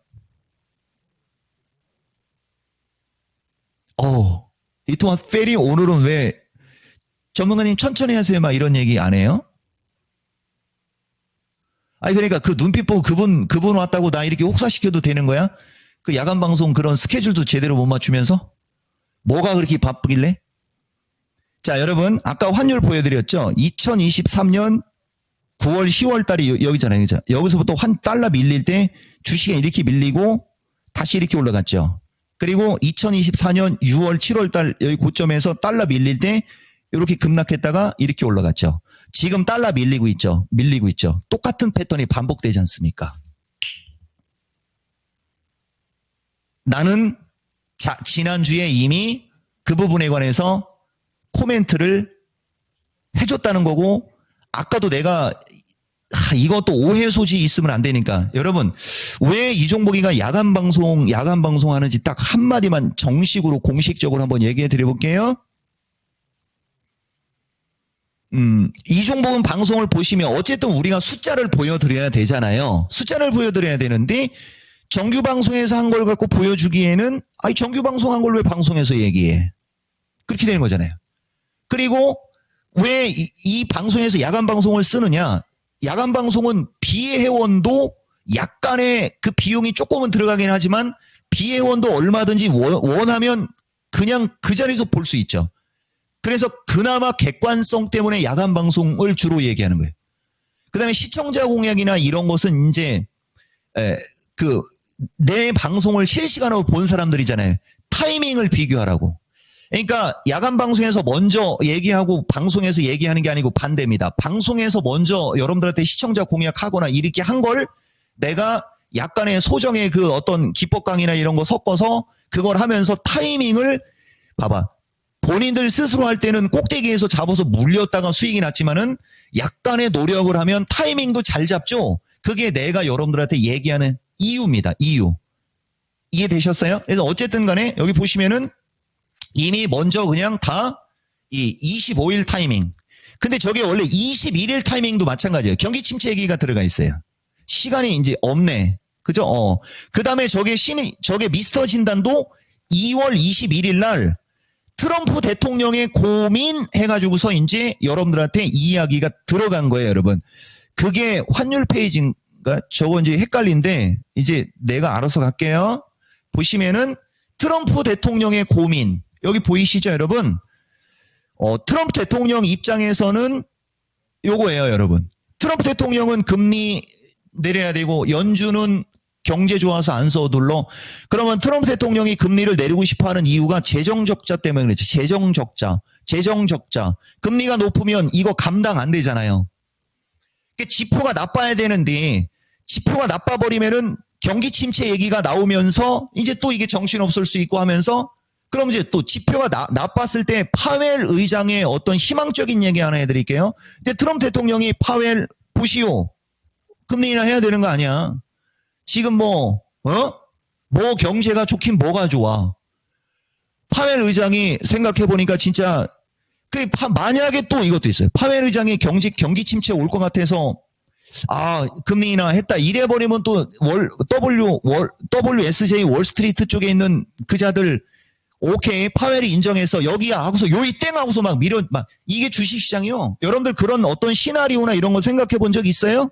이 동안 페리 오늘은 왜 전문가님 천천히 하세요 막 이런 얘기 안 해요? 아니 그러니까 그 눈빛 보고 그분 왔다고 나 이렇게 혹사시켜도 되는 거야? 그 야간 방송 그런 스케줄도 제대로 못 맞추면서? 뭐가 그렇게 바쁘길래? 자, 여러분 아까 환율 보여드렸죠? 2023년 9월 10월 달이 여기잖아요. 그죠? 여기서부터 달러 밀릴 때 주식이 이렇게 밀리고 다시 이렇게 올라갔죠. 그리고 2024년 6월 7월 달 여기 고점에서 달러 밀릴 때 이렇게 급락했다가 이렇게 올라갔죠. 지금 달러 밀리고 있죠. 똑같은 패턴이 반복되지 않습니까? 나는 지난주에 이미 그 부분에 관해서 코멘트를 해줬다는 거고 아까도 내가 이것도 오해 소지 있으면 안 되니까 여러분 왜 이종복이가 야간 방송 하는지 딱 한마디만 정식으로 공식적으로 한번 얘기해 드려 볼게요. 이종복은 방송을 보시면 어쨌든 우리가 숫자를 보여드려야 되잖아요. 숫자를 보여드려야 되는데 정규 방송에서 한 걸 갖고 보여주기에는 정규 방송 한 걸 왜 방송에서 얘기해? 그렇게 되는 거잖아요. 그리고 왜 이 방송에서 야간 방송을 쓰느냐? 야간 방송은 비회원도 약간의 그 비용이 조금은 들어가긴 하지만 비회원도 얼마든지 원하면 그냥 그 자리에서 볼 수 있죠. 그래서 그나마 객관성 때문에 야간 방송을 주로 얘기하는 거예요. 그 다음에 시청자 공약이나 이런 것은 이제 내 방송을 실시간으로 본 사람들이잖아요. 타이밍을 비교하라고. 그러니까 야간 방송에서 먼저 얘기하고 방송에서 얘기하는 게 아니고 반대입니다. 방송에서 먼저 여러분들한테 시청자 공약하거나 이렇게 한 걸 내가 약간의 소정의 그 어떤 기법 강의나 이런 거 섞어서 그걸 하면서 타이밍을 봐봐. 본인들 스스로 할 때는 꼭대기에서 잡아서 물렸다가 수익이 났지만은 약간의 노력을 하면 타이밍도 잘 잡죠. 그게 내가 여러분들한테 얘기하는 이유입니다. 이유. 이해되셨어요? 그래서 어쨌든 간에 여기 보시면은 이미 먼저 그냥 다 이 25일 타이밍. 근데 저게 원래 21일 타이밍도 마찬가지예요. 경기 침체 얘기가 들어가 있어요. 시간이 이제 없네. 그죠? 그 다음에 저게 미스터 진단도 2월 21일 날 트럼프 대통령의 고민 해가지고서 이제 여러분들한테 이야기가 들어간 거예요, 여러분. 그게 환율 페이지인가? 저거 이제 헷갈린데, 이제 내가 알아서 갈게요. 보시면은 트럼프 대통령의 고민. 여기 보이시죠, 여러분? 트럼프 대통령 입장에서는 요거예요, 여러분. 트럼프 대통령은 금리 내려야 되고 연준은 경제 좋아서 안 서둘러. 그러면 트럼프 대통령이 금리를 내리고 싶어하는 이유가 재정 적자 때문에 그렇지. 재정 적자. 금리가 높으면 이거 감당 안 되잖아요. 지표가 나빠야 되는데 지표가 나빠버리면은 경기 침체 얘기가 나오면서 이제 또 이게 정신없을 수 있고 하면서 그럼 이제 또 지표가 나빴을 때 파웰 의장의 어떤 희망적인 얘기 하나 해드릴게요. 근데 트럼프 대통령이 파웰 보시오. 금리 인하 해야 되는 거 아니야. 지금 뭐 경제가 좋긴 뭐가 좋아. 파웰 의장이 생각해보니까 진짜 만약에 또 이것도 있어요. 파웰 의장이 경기 침체 올 것 같아서 금리 인하 했다 이래버리면 또 WSJ 월스트리트 쪽에 있는 그자들 오케이 파웰이 인정해서 여기야 하고서 요이 땡 하고서 막 이게 주식시장이요. 여러분들 그런 어떤 시나리오나 이런 거 생각해 본 적 있어요?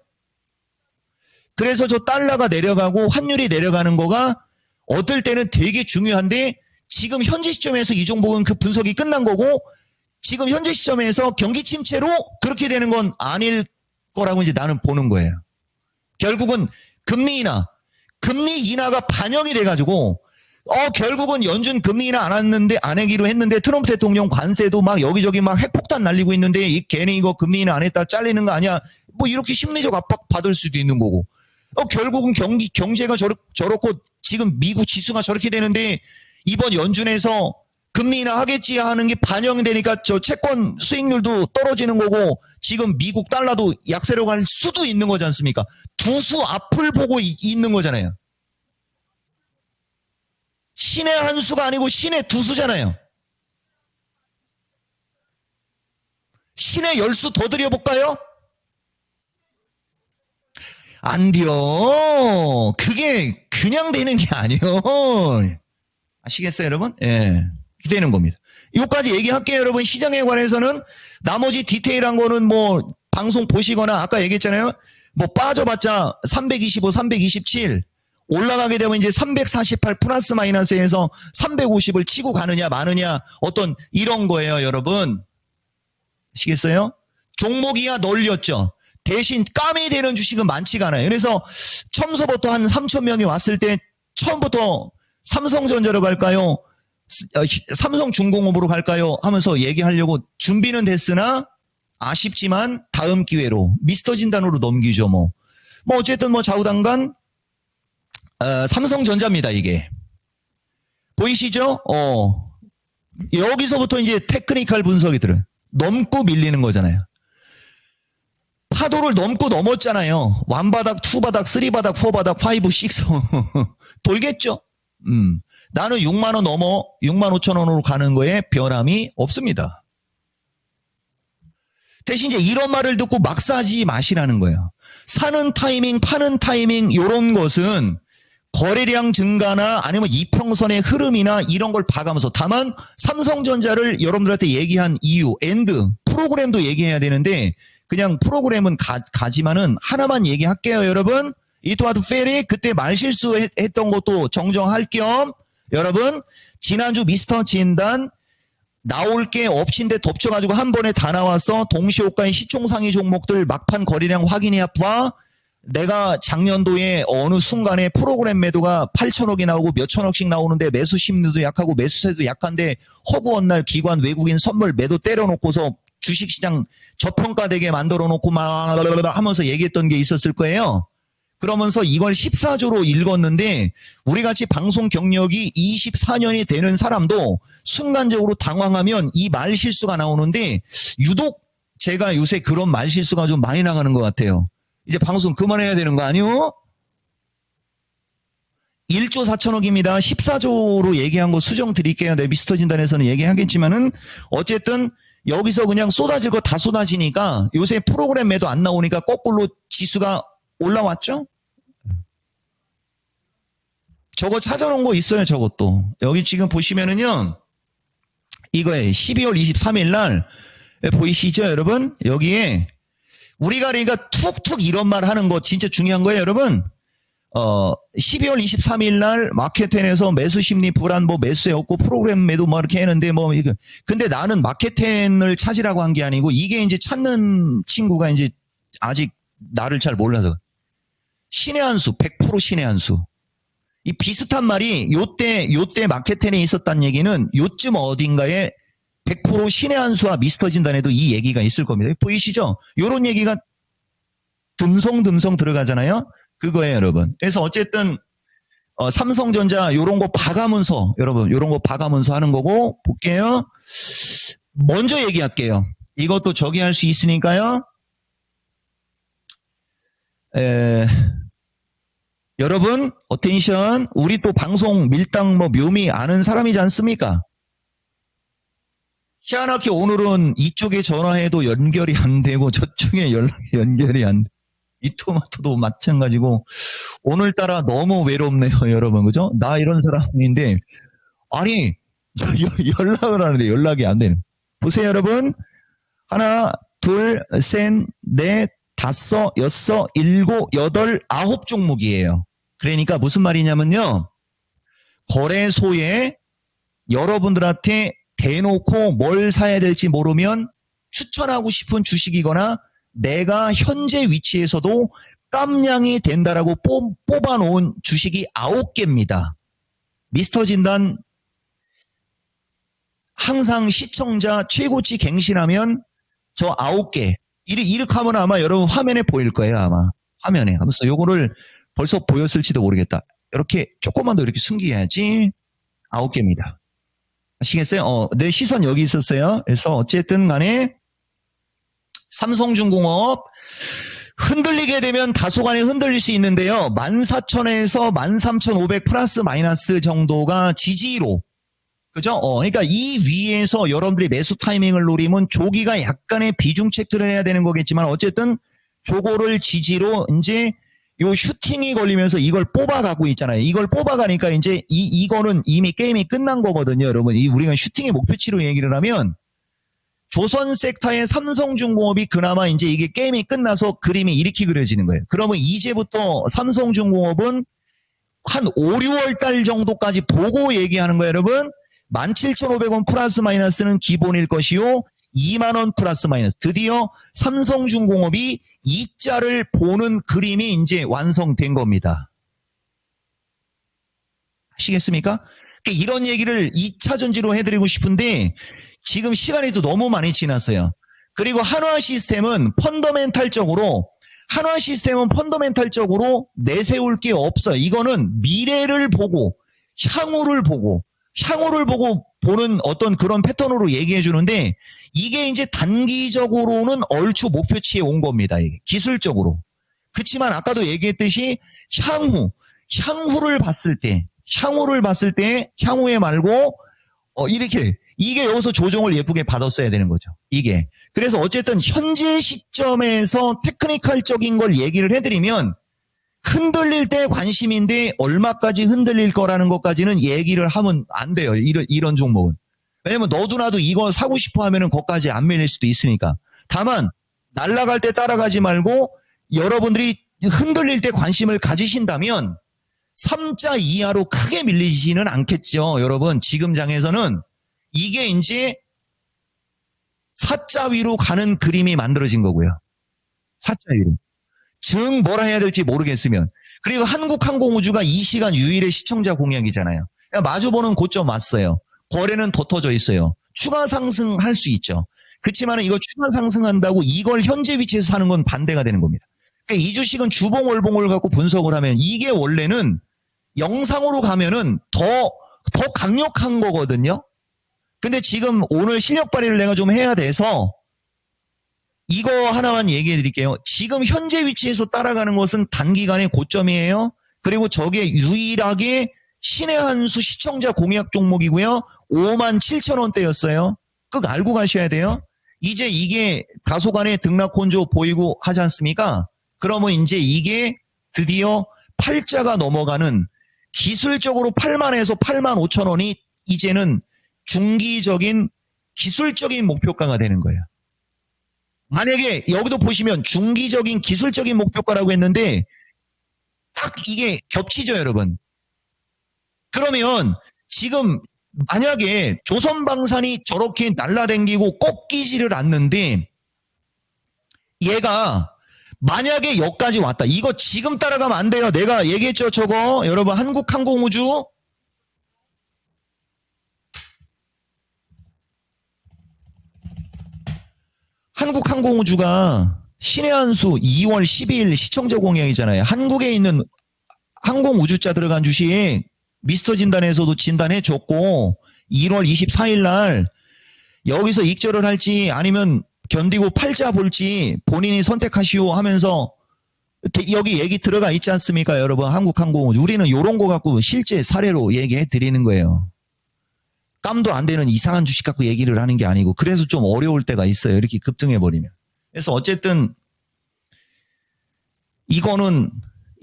그래서 저 달러가 내려가고 환율이 내려가는 거가 어떨 때는 되게 중요한데 지금 현재 시점에서 이종복은 그 분석이 끝난 거고 지금 현재 시점에서 경기 침체로 그렇게 되는 건 아닐 거라고 이제 나는 보는 거예요. 결국은 금리 인하가 반영이 돼가지고 결국은 연준 금리 인하 안 하기로 했는데 트럼프 대통령 관세도 막 여기저기 막 핵폭탄 날리고 있는데 걔네 이거 금리 인하 안 했다 잘리는 거 아니야? 뭐 이렇게 심리적 압박 받을 수도 있는 거고. 결국은 경제가 저렇고 지금 미국 지수가 저렇게 되는데 이번 연준에서 금리 인하 하겠지 하는 게 반영이 되니까 저 채권 수익률도 떨어지는 거고 지금 미국 달러도 약세로 갈 수도 있는 거지 않습니까? 두 수 앞을 보고 있는 거잖아요. 신의 한 수가 아니고 신의 두 수잖아요. 신의 10수 더 드려볼까요? 안 돼요. 그게 그냥 되는 게 아니에요. 아시겠어요, 여러분? 예. 되는 겁니다. 요까지 얘기할게요, 여러분. 시장에 관해서는 나머지 디테일한 거는 뭐 방송 보시거나 아까 얘기했잖아요. 뭐 빠져봤자 325, 327 올라가게 되면 이제 348 플러스 마이너스에서 350을 치고 가느냐 마느냐 어떤 이런 거예요, 여러분. 아시겠어요? 종목이야 널렸죠. 대신 까미 되는 주식은 많지가 않아요. 그래서 처음서부터 한 3,000명이 왔을 때 처음부터 삼성전자로 갈까요? 삼성중공업으로 갈까요? 하면서 얘기하려고 준비는 됐으나 아쉽지만 다음 기회로 미스터 진단으로 넘기죠. 뭐 어쨌든 뭐 좌우당간 삼성전자입니다. 이게 보이시죠? 여기서부터 이제 테크니컬 분석이 들어요. 넘고 밀리는 거잖아요. 파도를 넘고 넘었잖아요. 1바닥, 2바닥, 3바닥, 4바닥, 5, 6 돌겠죠? 나는 6만 원 넘어 6만 5천 원으로 가는 거에 변함이 없습니다. 대신 이제 이런 말을 듣고 막 사지 마시라는 거예요. 사는 타이밍, 파는 타이밍 이런 것은 거래량 증가나 아니면 이평선의 흐름이나 이런 걸 봐가면서 다만 삼성전자를 여러분들한테 얘기한 이유, 프로그램도 얘기해야 되는데 그냥 프로그램은 가지만은 하나만 얘기할게요, 여러분. 이토하드 페리 그때 말실수했던 것도 정정할 겸 여러분 지난주 미스터 진단 나올 게 엎친데 덮쳐가지고 한 번에 다 나와서 동시호가인 시총상위 종목들 막판 거래량 확인해 봐. 내가 작년도에 어느 순간에 프로그램 매도가 8천억이 나오고 몇천억씩 나오는데 매수 심리도 약하고 매수세도 약한데 허구한 날 기관 외국인 선물 매도 때려놓고서 주식시장 저평가되게 만들어놓고 막 하면서 얘기했던 게 있었을 거예요. 그러면서 이걸 14조로 읽었는데 우리같이 방송 경력이 24년이 되는 사람도 순간적으로 당황하면 이 말실수가 나오는데 유독 제가 요새 그런 말실수가 좀 많이 나가는 것 같아요. 이제 방송 그만해야 되는 거 아니요? 1조 4천억입니다. 14조로 얘기한 거 수정 드릴게요. 네, 미스터 진단에서는 얘기하겠지만은 어쨌든 여기서 그냥 쏟아질 거 다 쏟아지니까 요새 프로그램 매도 안 나오니까 거꾸로 지수가 올라왔죠? 저거 찾아놓은 거 있어요, 저것도. 여기 지금 보시면은요, 이거에 12월 23일 날, 보이시죠, 여러분? 여기에, 우리가 그러니까 툭툭 이런 말 하는 거 진짜 중요한 거예요, 여러분. 12월 23일 날 마켓텐에서 매수 심리 불안 매수해왔고 프로그램 매도 이렇게 했는데 이거. 근데 나는 마켓텐을 찾으라고 한 게 아니고 이게 이제 찾는 친구가 이제 아직 나를 잘 몰라서. 신의 한 수, 100% 신의 한 수. 이 비슷한 말이 요때 마켓텐에 있었단 얘기는 요쯤 어딘가에 100% 신의 한 수와 미스터 진단에도 이 얘기가 있을 겁니다. 보이시죠? 요런 얘기가 듬성듬성 들어가잖아요. 그거예요, 여러분. 그래서 어쨌든 삼성전자 요런 거 봐가면서 여러분 요런 거 봐가면서 하는 거고 볼게요. 먼저 얘기할게요. 이것도 저기 할 수 있으니까요. 여러분 어텐션. 우리 또 방송 밀당 묘미 아는 사람이지 않습니까? 희한하게 오늘은 이쪽에 전화해도 연결이 안 되고 저쪽에 연결이 안 돼. 이 토마토도 마찬가지고 오늘따라 너무 외롭네요, 여러분. 그죠? 나 이런 사람인데 아니 연락을 하는데 연락이 안 되는. 보세요, 여러분. 하나, 둘, 셋, 넷, 다섯, 여섯, 일곱, 여덟, 9종목이에요. 그러니까 무슨 말이냐면요. 거래소에 여러분들한테 대놓고 뭘 사야 될지 모르면 추천하고 싶은 주식이거나 내가 현재 위치에서도 깜냥이 된다라고 뽑아놓은 주식이 9개입니다. 미스터 진단 항상 시청자 최고치 갱신하면 저 9개 이렇게 하면 아마 여러분 화면에 보일 거예요. 아마 화면에 하면서 요거를 벌써 보였을지도 모르겠다. 이렇게 조금만 더 이렇게 숨겨야지. 9개입니다. 아시겠어요? 내 시선 여기 있었어요. 그래서 어쨌든 간에 삼성중공업 흔들리게 되면 다소간에 흔들릴 수 있는데요. 14,000에서 13,500 플러스 마이너스 정도가 지지로. 그죠? 그러니까 이 위에서 여러분들이 매수 타이밍을 노리면 조기가 약간의 비중 체크를 해야 되는 거겠지만 어쨌든 조거를 지지로 이제 요 슈팅이 걸리면서 이걸 뽑아가고 있잖아요. 이걸 뽑아가니까 이제 이거는 이미 게임이 끝난 거거든요, 여러분. 우리가 슈팅의 목표치로 얘기를 하면 조선 섹터의 삼성중공업이 그나마 이제 이게 게임이 끝나서 그림이 이렇게 그려지는 거예요. 그러면 이제부터 삼성중공업은 한 5, 6월 달 정도까지 보고 얘기하는 거예요, 여러분. 17,500원 플러스 마이너스는 기본일 것이요. 2만원 플러스 마이너스. 드디어 삼성중공업이 이자를 보는 그림이 이제 완성된 겁니다. 아시겠습니까? 그러니까 이런 얘기를 2차 전지로 해드리고 싶은데 지금 시간이 또 너무 많이 지났어요. 그리고 한화 시스템은 펀더멘탈적으로 내세울 게 없어요. 이거는 미래를 보고 향후를 보고 보는 어떤 그런 패턴으로 얘기해 주는데 이게 이제 단기적으로는 얼추 목표치에 온 겁니다. 이게 기술적으로. 그렇지만 아까도 얘기했듯이 향후를 봤을 때 향후에 말고 이렇게 이게 여기서 조정을 예쁘게 받았어야 되는 거죠. 이게. 그래서 어쨌든 현재 시점에서 테크니컬적인 걸 얘기를 해드리면 흔들릴 때 관심인데 얼마까지 흔들릴 거라는 것까지는 얘기를 하면 안 돼요. 이런 종목은. 왜냐면 너도 나도 이거 사고 싶어 하면은 거기까지 안 밀릴 수도 있으니까. 다만 날아갈 때 따라가지 말고 여러분들이 흔들릴 때 관심을 가지신다면 3자 이하로 크게 밀리지는 않겠죠. 여러분 지금 장에서는 이게 이제 4자 위로 가는 그림이 만들어진 거고요. 4자 위로. 즉 뭐라 해야 될지 모르겠으면. 그리고 한국항공우주가 이 시간 유일의 시청자 공약이잖아요. 마주보는 고점 왔어요. 거래는 더 터져 있어요. 추가 상승할 수 있죠. 그렇지만 이거 추가 상승한다고 이걸 현재 위치에서 사는 건 반대가 되는 겁니다. 그러니까 이 주식은 주봉월봉을 갖고 분석을 하면 이게 원래는 영상으로 가면은 더 강력한 거거든요. 근데 지금 오늘 실력 발휘를 내가 좀 해야 돼서 이거 하나만 얘기해 드릴게요. 지금 현재 위치에서 따라가는 것은 단기간의 고점이에요. 그리고 저게 유일하게 신의 한수 시청자 공약 종목이고요. 57,000원대였어요. 꼭 알고 가셔야 돼요. 이제 이게 다소간의 등락 혼조 보이고 하지 않습니까? 그러면 이제 이게 드디어 8자가 넘어가는 기술적으로 8만에서 85,000원이 이제는 중기적인 기술적인 목표가가 되는 거예요. 만약에 여기도 보시면 중기적인 기술적인 목표가라고 했는데 딱 이게 겹치죠, 여러분. 그러면 지금 만약에 조선방산이 저렇게 날라댕기고 꺾이지를 않는데 얘가 만약에 여기까지 왔다. 이거 지금 따라가면 안 돼요. 내가 얘기했죠, 저거. 여러분, 한국항공우주. 한국항공우주가 신의 한 수 2월 12일 시청자 공약이잖아요. 한국에 있는 항공우주자 들어간 주식 미스터 진단에서도 진단해 줬고 1월 24일 날 여기서 익절을 할지 아니면 견디고 팔자 볼지 본인이 선택하시오 하면서 여기 얘기 들어가 있지 않습니까, 여러분? 한국항공우주. 우리는 이런 거 갖고 실제 사례로 얘기해 드리는 거예요. 깜도 안 되는 이상한 주식 갖고 얘기를 하는 게 아니고 그래서 좀 어려울 때가 있어요. 이렇게 급등해 버리면. 그래서 어쨌든 이거는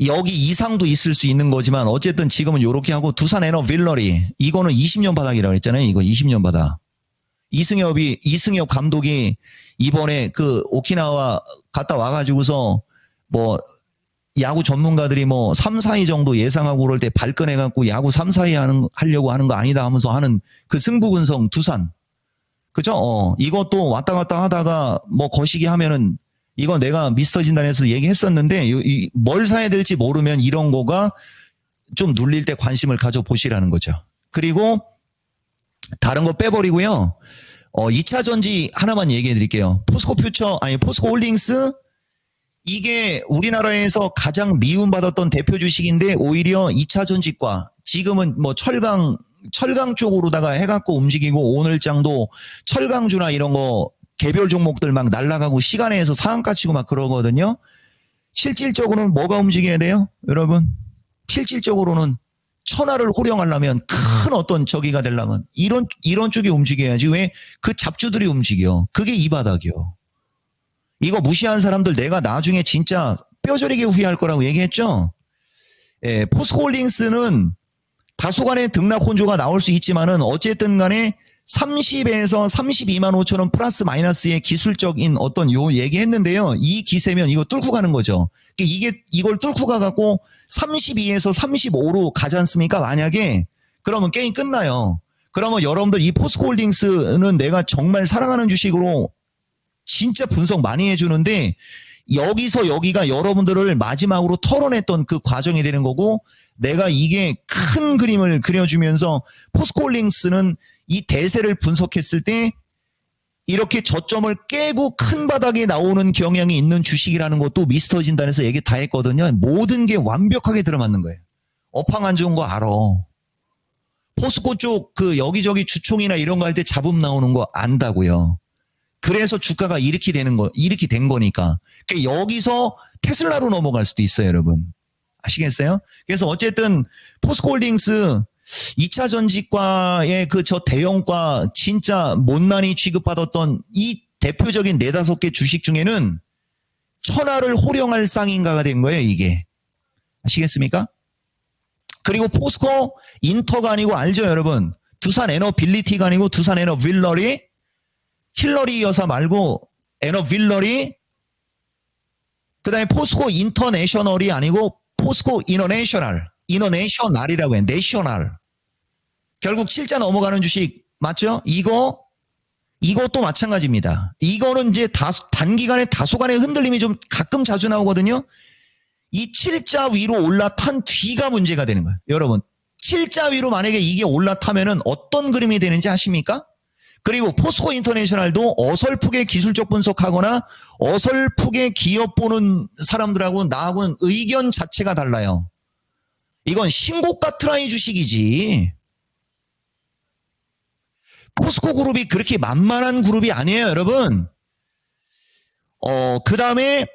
여기 이상도 있을 수 있는 거지만 어쨌든 지금은 이렇게 하고 두산에너빌러리 이거는 20년 바닥이라고 했잖아요. 이거 20년 바닥. 이승엽 감독이 이번에 그 오키나와 갔다 와가지고서 뭐 야구 전문가들이 뭐 3, 4위 정도 예상하고 그럴 때 발끈해갖고 야구 3, 4위 하려고 하는 거 아니다 하면서 하는 그 승부근성 두산. 그죠? 이것도 왔다 갔다 하다가 뭐 거시기 하면은 이거 내가 미스터 진단에서 얘기했었는데 뭘 사야 될지 모르면 이런 거가 좀 눌릴 때 관심을 가져보시라는 거죠. 그리고 다른 거 빼버리고요. 2차 전지 하나만 얘기해 드릴게요. 포스코 홀딩스 이게 우리나라에서 가장 미움받았던 대표 주식인데 오히려 2차 전지과 지금은 뭐 철강 쪽으로다가 해갖고 움직이고 오늘장도 철강주나 이런 거 개별 종목들 막 날아가고 시간에서 상한가 치고 막 그러거든요. 실질적으로는 뭐가 움직여야 돼요? 여러분 실질적으로는 천하를 호령하려면 큰 어떤 저기가 되려면 이런 쪽이 움직여야지 왜 그 잡주들이 움직여. 그게 이 바닥이요. 이거 무시한 사람들 내가 나중에 진짜 뼈저리게 후회할 거라고 얘기했죠. 포스코홀딩스는 다소간의 등락 혼조가 나올 수 있지만은 어쨌든 간에 30에서 32만 5천 원 플러스 마이너스의 기술적인 어떤 요 얘기했는데요. 이 기세면 이거 뚫고 가는 거죠. 이걸 뚫고 가갖고 32에서 35로 가지 않습니까? 만약에 그러면 게임 끝나요. 그러면 여러분들 이 포스코홀딩스는 내가 정말 사랑하는 주식으로 진짜 분석 많이 해주는데 여기서 여기가 여러분들을 마지막으로 털어냈던 그 과정이 되는 거고 내가 이게 큰 그림을 그려주면서 포스코홀딩스는 이 대세를 분석했을 때 이렇게 저점을 깨고 큰 바닥에 나오는 경향이 있는 주식이라는 것도 미스터 진단에서 얘기 다 했거든요. 모든 게 완벽하게 들어맞는 거예요. 업황 안 좋은 거 알아. 포스코 쪽 그 여기저기 주총이나 이런 거 할 때 잡음 나오는 거 안다고요. 그래서 주가가 이렇게 된 거니까. 그러니까 여기서 테슬라로 넘어갈 수도 있어요, 여러분. 아시겠어요? 그래서 어쨌든 포스코홀딩스 2차 전지과의 그 저 대형과 진짜 못난이 취급받았던 이 대표적인 4, 5개 주식 중에는 천하를 호령할 쌍인가가 된 거예요, 이게. 아시겠습니까? 그리고 포스코 인터가 아니고 알죠, 여러분? 두산 에너빌리티가 아니고 두산 에너빌러리 힐러리 여사 말고 에너빌러리 그 다음에 포스코 인터내셔널이 아니고 포스코 이너내셔널이라고 해. 내셔널. 결국 7자 넘어가는 주식 맞죠? 이것도 마찬가지입니다. 이거는 이제 단기간에 다소간의 흔들림이 좀 가끔 자주 나오거든요. 이 7자 위로 올라탄 뒤가 문제가 되는 거예요. 여러분 7자 위로 만약에 이게 올라타면은 어떤 그림이 되는지 아십니까? 그리고 포스코 인터내셔널도 어설프게 기술적 분석하거나 어설프게 기업 보는 사람들하고 나하고는 의견 자체가 달라요. 이건 신고가 트라이 주식이지. 포스코 그룹이 그렇게 만만한 그룹이 아니에요, 여러분. 그 다음에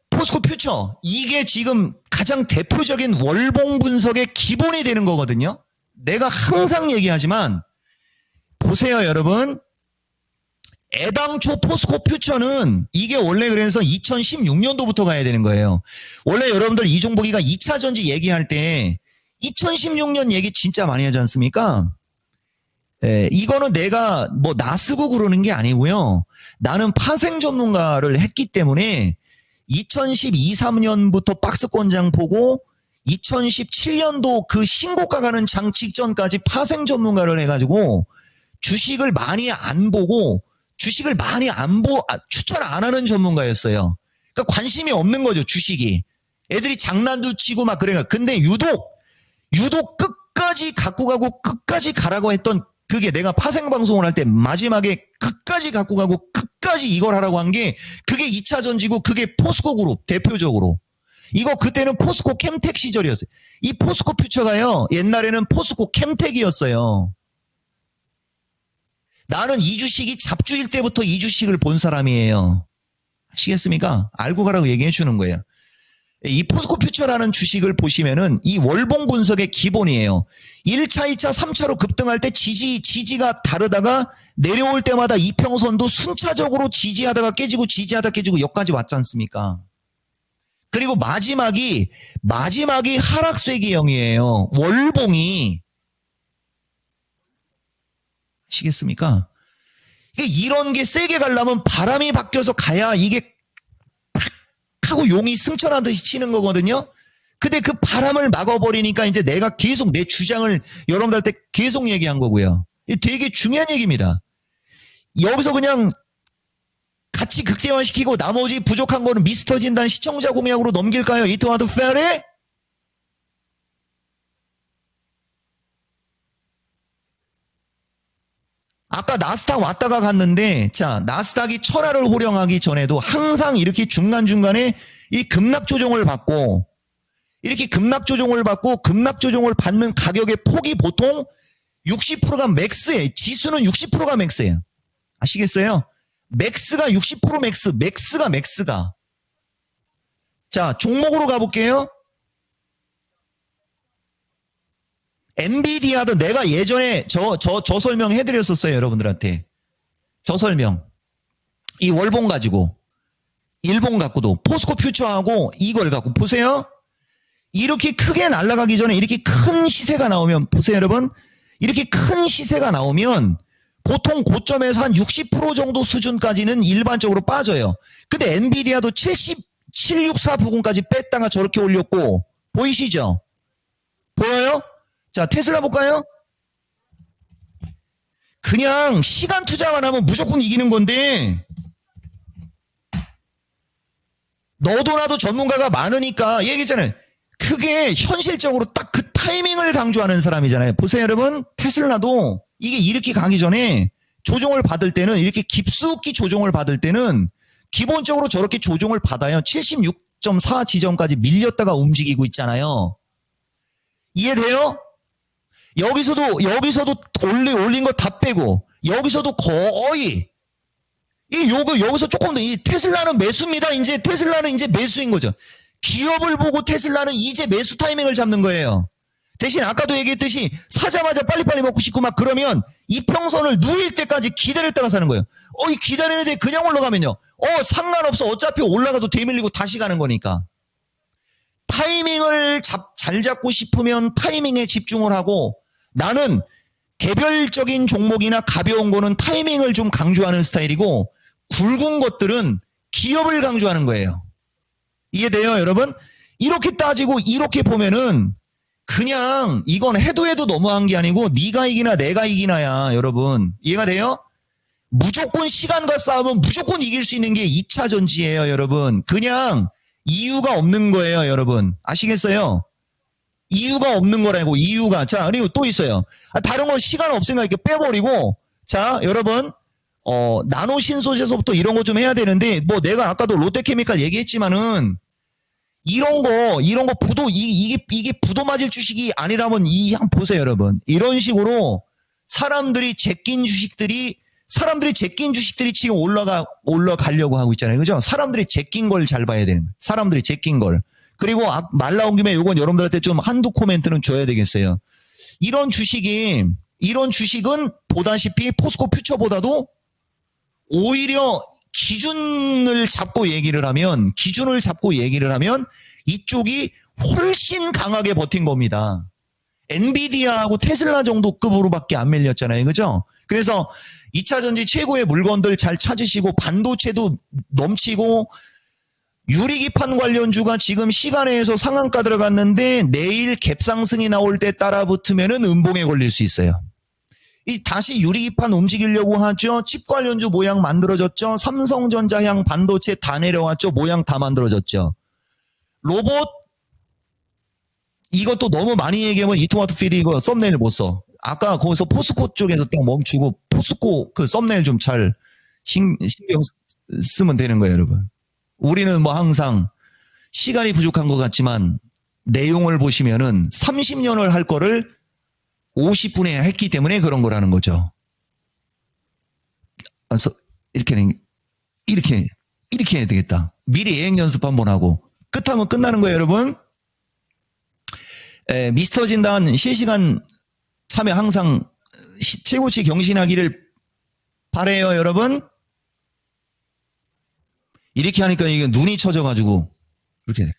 포스코 퓨처. 이게 지금 가장 대표적인 월봉 분석의 기본이 되는 거거든요. 내가 항상 얘기하지만 보세요, 여러분. 애당초 포스코 퓨처는 이게 원래 그래서 2016년도부터 가야 되는 거예요. 원래 여러분들 이종복이가 2차 전지 얘기할 때 2016년 얘기 진짜 많이 하지 않습니까? 이거는 내가 나 쓰고 그러는 게 아니고요. 나는 파생 전문가를 했기 때문에 2012, 3년부터 박스권장 보고 2017년도 그 신고가 가는 장 직전까지 파생 전문가를 해가지고 주식을 많이 안 보고 주식을 많이 추천 안 하는 전문가였어요. 그러니까 관심이 없는 거죠, 주식이. 애들이 장난도 치고 막 그래가. 근데 유독 끝까지 갖고 가고 끝까지 가라고 했던 그게 내가 파생 방송을 할 때 마지막에 끝까지 갖고 가고 끝까지 이걸 하라고 한 게 그게 2차 전지고 그게 포스코 그룹 대표적으로. 이거 그때는 포스코 캠텍 시절이었어요. 이 포스코 퓨처가요. 옛날에는 포스코 캠텍이었어요. 나는 이 주식이 잡주일 때부터 이 주식을 본 사람이에요. 아시겠습니까? 알고 가라고 얘기해 주는 거예요. 이 포스코 퓨처라는 주식을 보시면은 이 월봉 분석의 기본이에요. 1차, 2차, 3차로 급등할 때 지지가 다르다가 내려올 때마다 이평선도 순차적으로 지지하다가 깨지고 지지하다 깨지고 여기까지 왔지 않습니까? 그리고 마지막이 하락세기형이에요. 월봉이. 아시겠습니까? 이런 게 세게 가려면 바람이 바뀌어서 가야 이게 팍 하고 용이 승천하듯이 치는 거거든요. 근데 그 바람을 막아버리니까 이제 내가 계속 내 주장을 여러분들한테 계속 얘기한 거고요. 이게 되게 중요한 얘기입니다. 여기서 그냥 같이 극대화시키고 나머지 부족한 거는 미스터 진단 시청자 공약으로 넘길까요? 이토마토 페어리? 아까 나스닥 왔다가 갔는데, 자, 나스닥이 천하를 호령하기 전에도 항상 이렇게 중간중간에 이 급락 조정을 받고, 이렇게 급락 조정을 받는 가격의 폭이 보통 60%가 맥스예요. 지수는 60%가 맥스예요. 아시겠어요? 맥스가 60% 맥스가. 자, 종목으로 가볼게요. 엔비디아도 내가 예전에 저 설명 해드렸었어요, 여러분들한테. 저 설명. 이 월봉 가지고, 일봉 갖고도, 포스코 퓨처하고 이걸 갖고, 보세요. 이렇게 크게 날아가기 전에 이렇게 큰 시세가 나오면, 보세요, 여러분. 이렇게 큰 시세가 나오면, 보통 고점에서 한 60% 정도 수준까지는 일반적으로 빠져요. 근데 엔비디아도 764 부근까지 뺐다가 저렇게 올렸고, 보이시죠? 보여요? 자, 테슬라 볼까요? 그냥 시간 투자만 하면 무조건 이기는 건데, 너도 나도 전문가가 많으니까 얘기했잖아요. 그게 현실적으로 딱 그 타이밍을 강조하는 사람이잖아요. 보세요, 여러분. 테슬라도 이게 이렇게 가기 전에 조정을 받을 때는, 이렇게 깊숙이 조정을 받을 때는 기본적으로 저렇게 조정을 받아요. 76.4 지점까지 밀렸다가 움직이고 있잖아요. 이해돼요? 여기서도 올린 거 다 빼고, 여기서도 거의, 여기서 조금 더, 이 테슬라는 매수입니다. 테슬라는 이제 매수인 거죠. 기업을 보고 테슬라는 이제 매수 타이밍을 잡는 거예요. 대신 아까도 얘기했듯이 사자마자 빨리빨리 먹고 싶고 막 그러면 이평선을 누일 때까지 기다렸다가 사는 거예요. 이 기다리는데 그냥 올라가면요. 상관없어. 어차피 올라가도 되밀리고 다시 가는 거니까. 타이밍을 잘 잡고 싶으면 타이밍에 집중을 하고, 나는 개별적인 종목이나 가벼운 거는 타이밍을 좀 강조하는 스타일이고, 굵은 것들은 기업을 강조하는 거예요. 이해돼요, 여러분? 이렇게 따지고 이렇게 보면은 그냥 이건 해도 너무한 게 아니고 네가 이기나 내가 이기나야, 여러분. 이해가 돼요? 무조건 시간과 싸우면 무조건 이길 수 있는 게 2차 전지예요, 여러분. 그냥 이유가 없는 거예요, 여러분. 아시겠어요? 이유가 없는 거라고, 이유가. 자, 그리고 또 있어요. 다른 거 시간 없으니까 이렇게 빼버리고, 자, 여러분, 나노 신소재서부터 이런 거 좀 해야 되는데, 내가 아까도 롯데케미칼 얘기했지만은, 이런 거 이게 부도 맞을 주식이 아니라면 한번 보세요, 여러분. 이런 식으로 사람들이 제낀 주식들이 지금 올라가려고 하고 있잖아요. 그죠? 사람들이 제낀 걸 잘 봐야 되는 거예요. 사람들이 제낀 걸. 그리고 말 나온 김에 이건 여러분들한테 좀 한두 코멘트는 줘야 되겠어요. 이런 주식은 보다시피 포스코 퓨처보다도 오히려 기준을 잡고 얘기를 하면 이쪽이 훨씬 강하게 버틴 겁니다. 엔비디아하고 테슬라 정도 급으로밖에 안 밀렸잖아요. 그죠? 그래서 2차 전지 최고의 물건들 잘 찾으시고, 반도체도 넘치고, 유리기판 관련주가 지금 시간에서 상한가 들어갔는데 내일 갭상승이 나올 때 따라 붙으면은 음봉에 걸릴 수 있어요. 이 다시 유리기판 움직이려고 하죠. 칩 관련주 모양 만들어졌죠. 삼성전자향 반도체 다 내려왔죠. 모양 다 만들어졌죠. 로봇 이것도 너무 많이 얘기하면 이토마토 필이 이거 썸네일 못 써. 아까 거기서 포스코 쪽에서 딱 멈추고 포스코 그 썸네일 좀 잘 신경 쓰면 되는 거예요, 여러분. 우리는 뭐 항상 시간이 부족한 것 같지만 내용을 보시면은 30년을 할 거를 50분에 했기 때문에 그런 거라는 거죠. 그래서 이렇게 해야 되겠다. 미리 예행 연습 한번 하고 끝하면 끝나는 거예요, 여러분. 미스터 진단 실시간 참여 항상 최고치 경신하기를 바래요, 여러분. 이렇게 하니까 이게 눈이 쳐져가지고 이렇게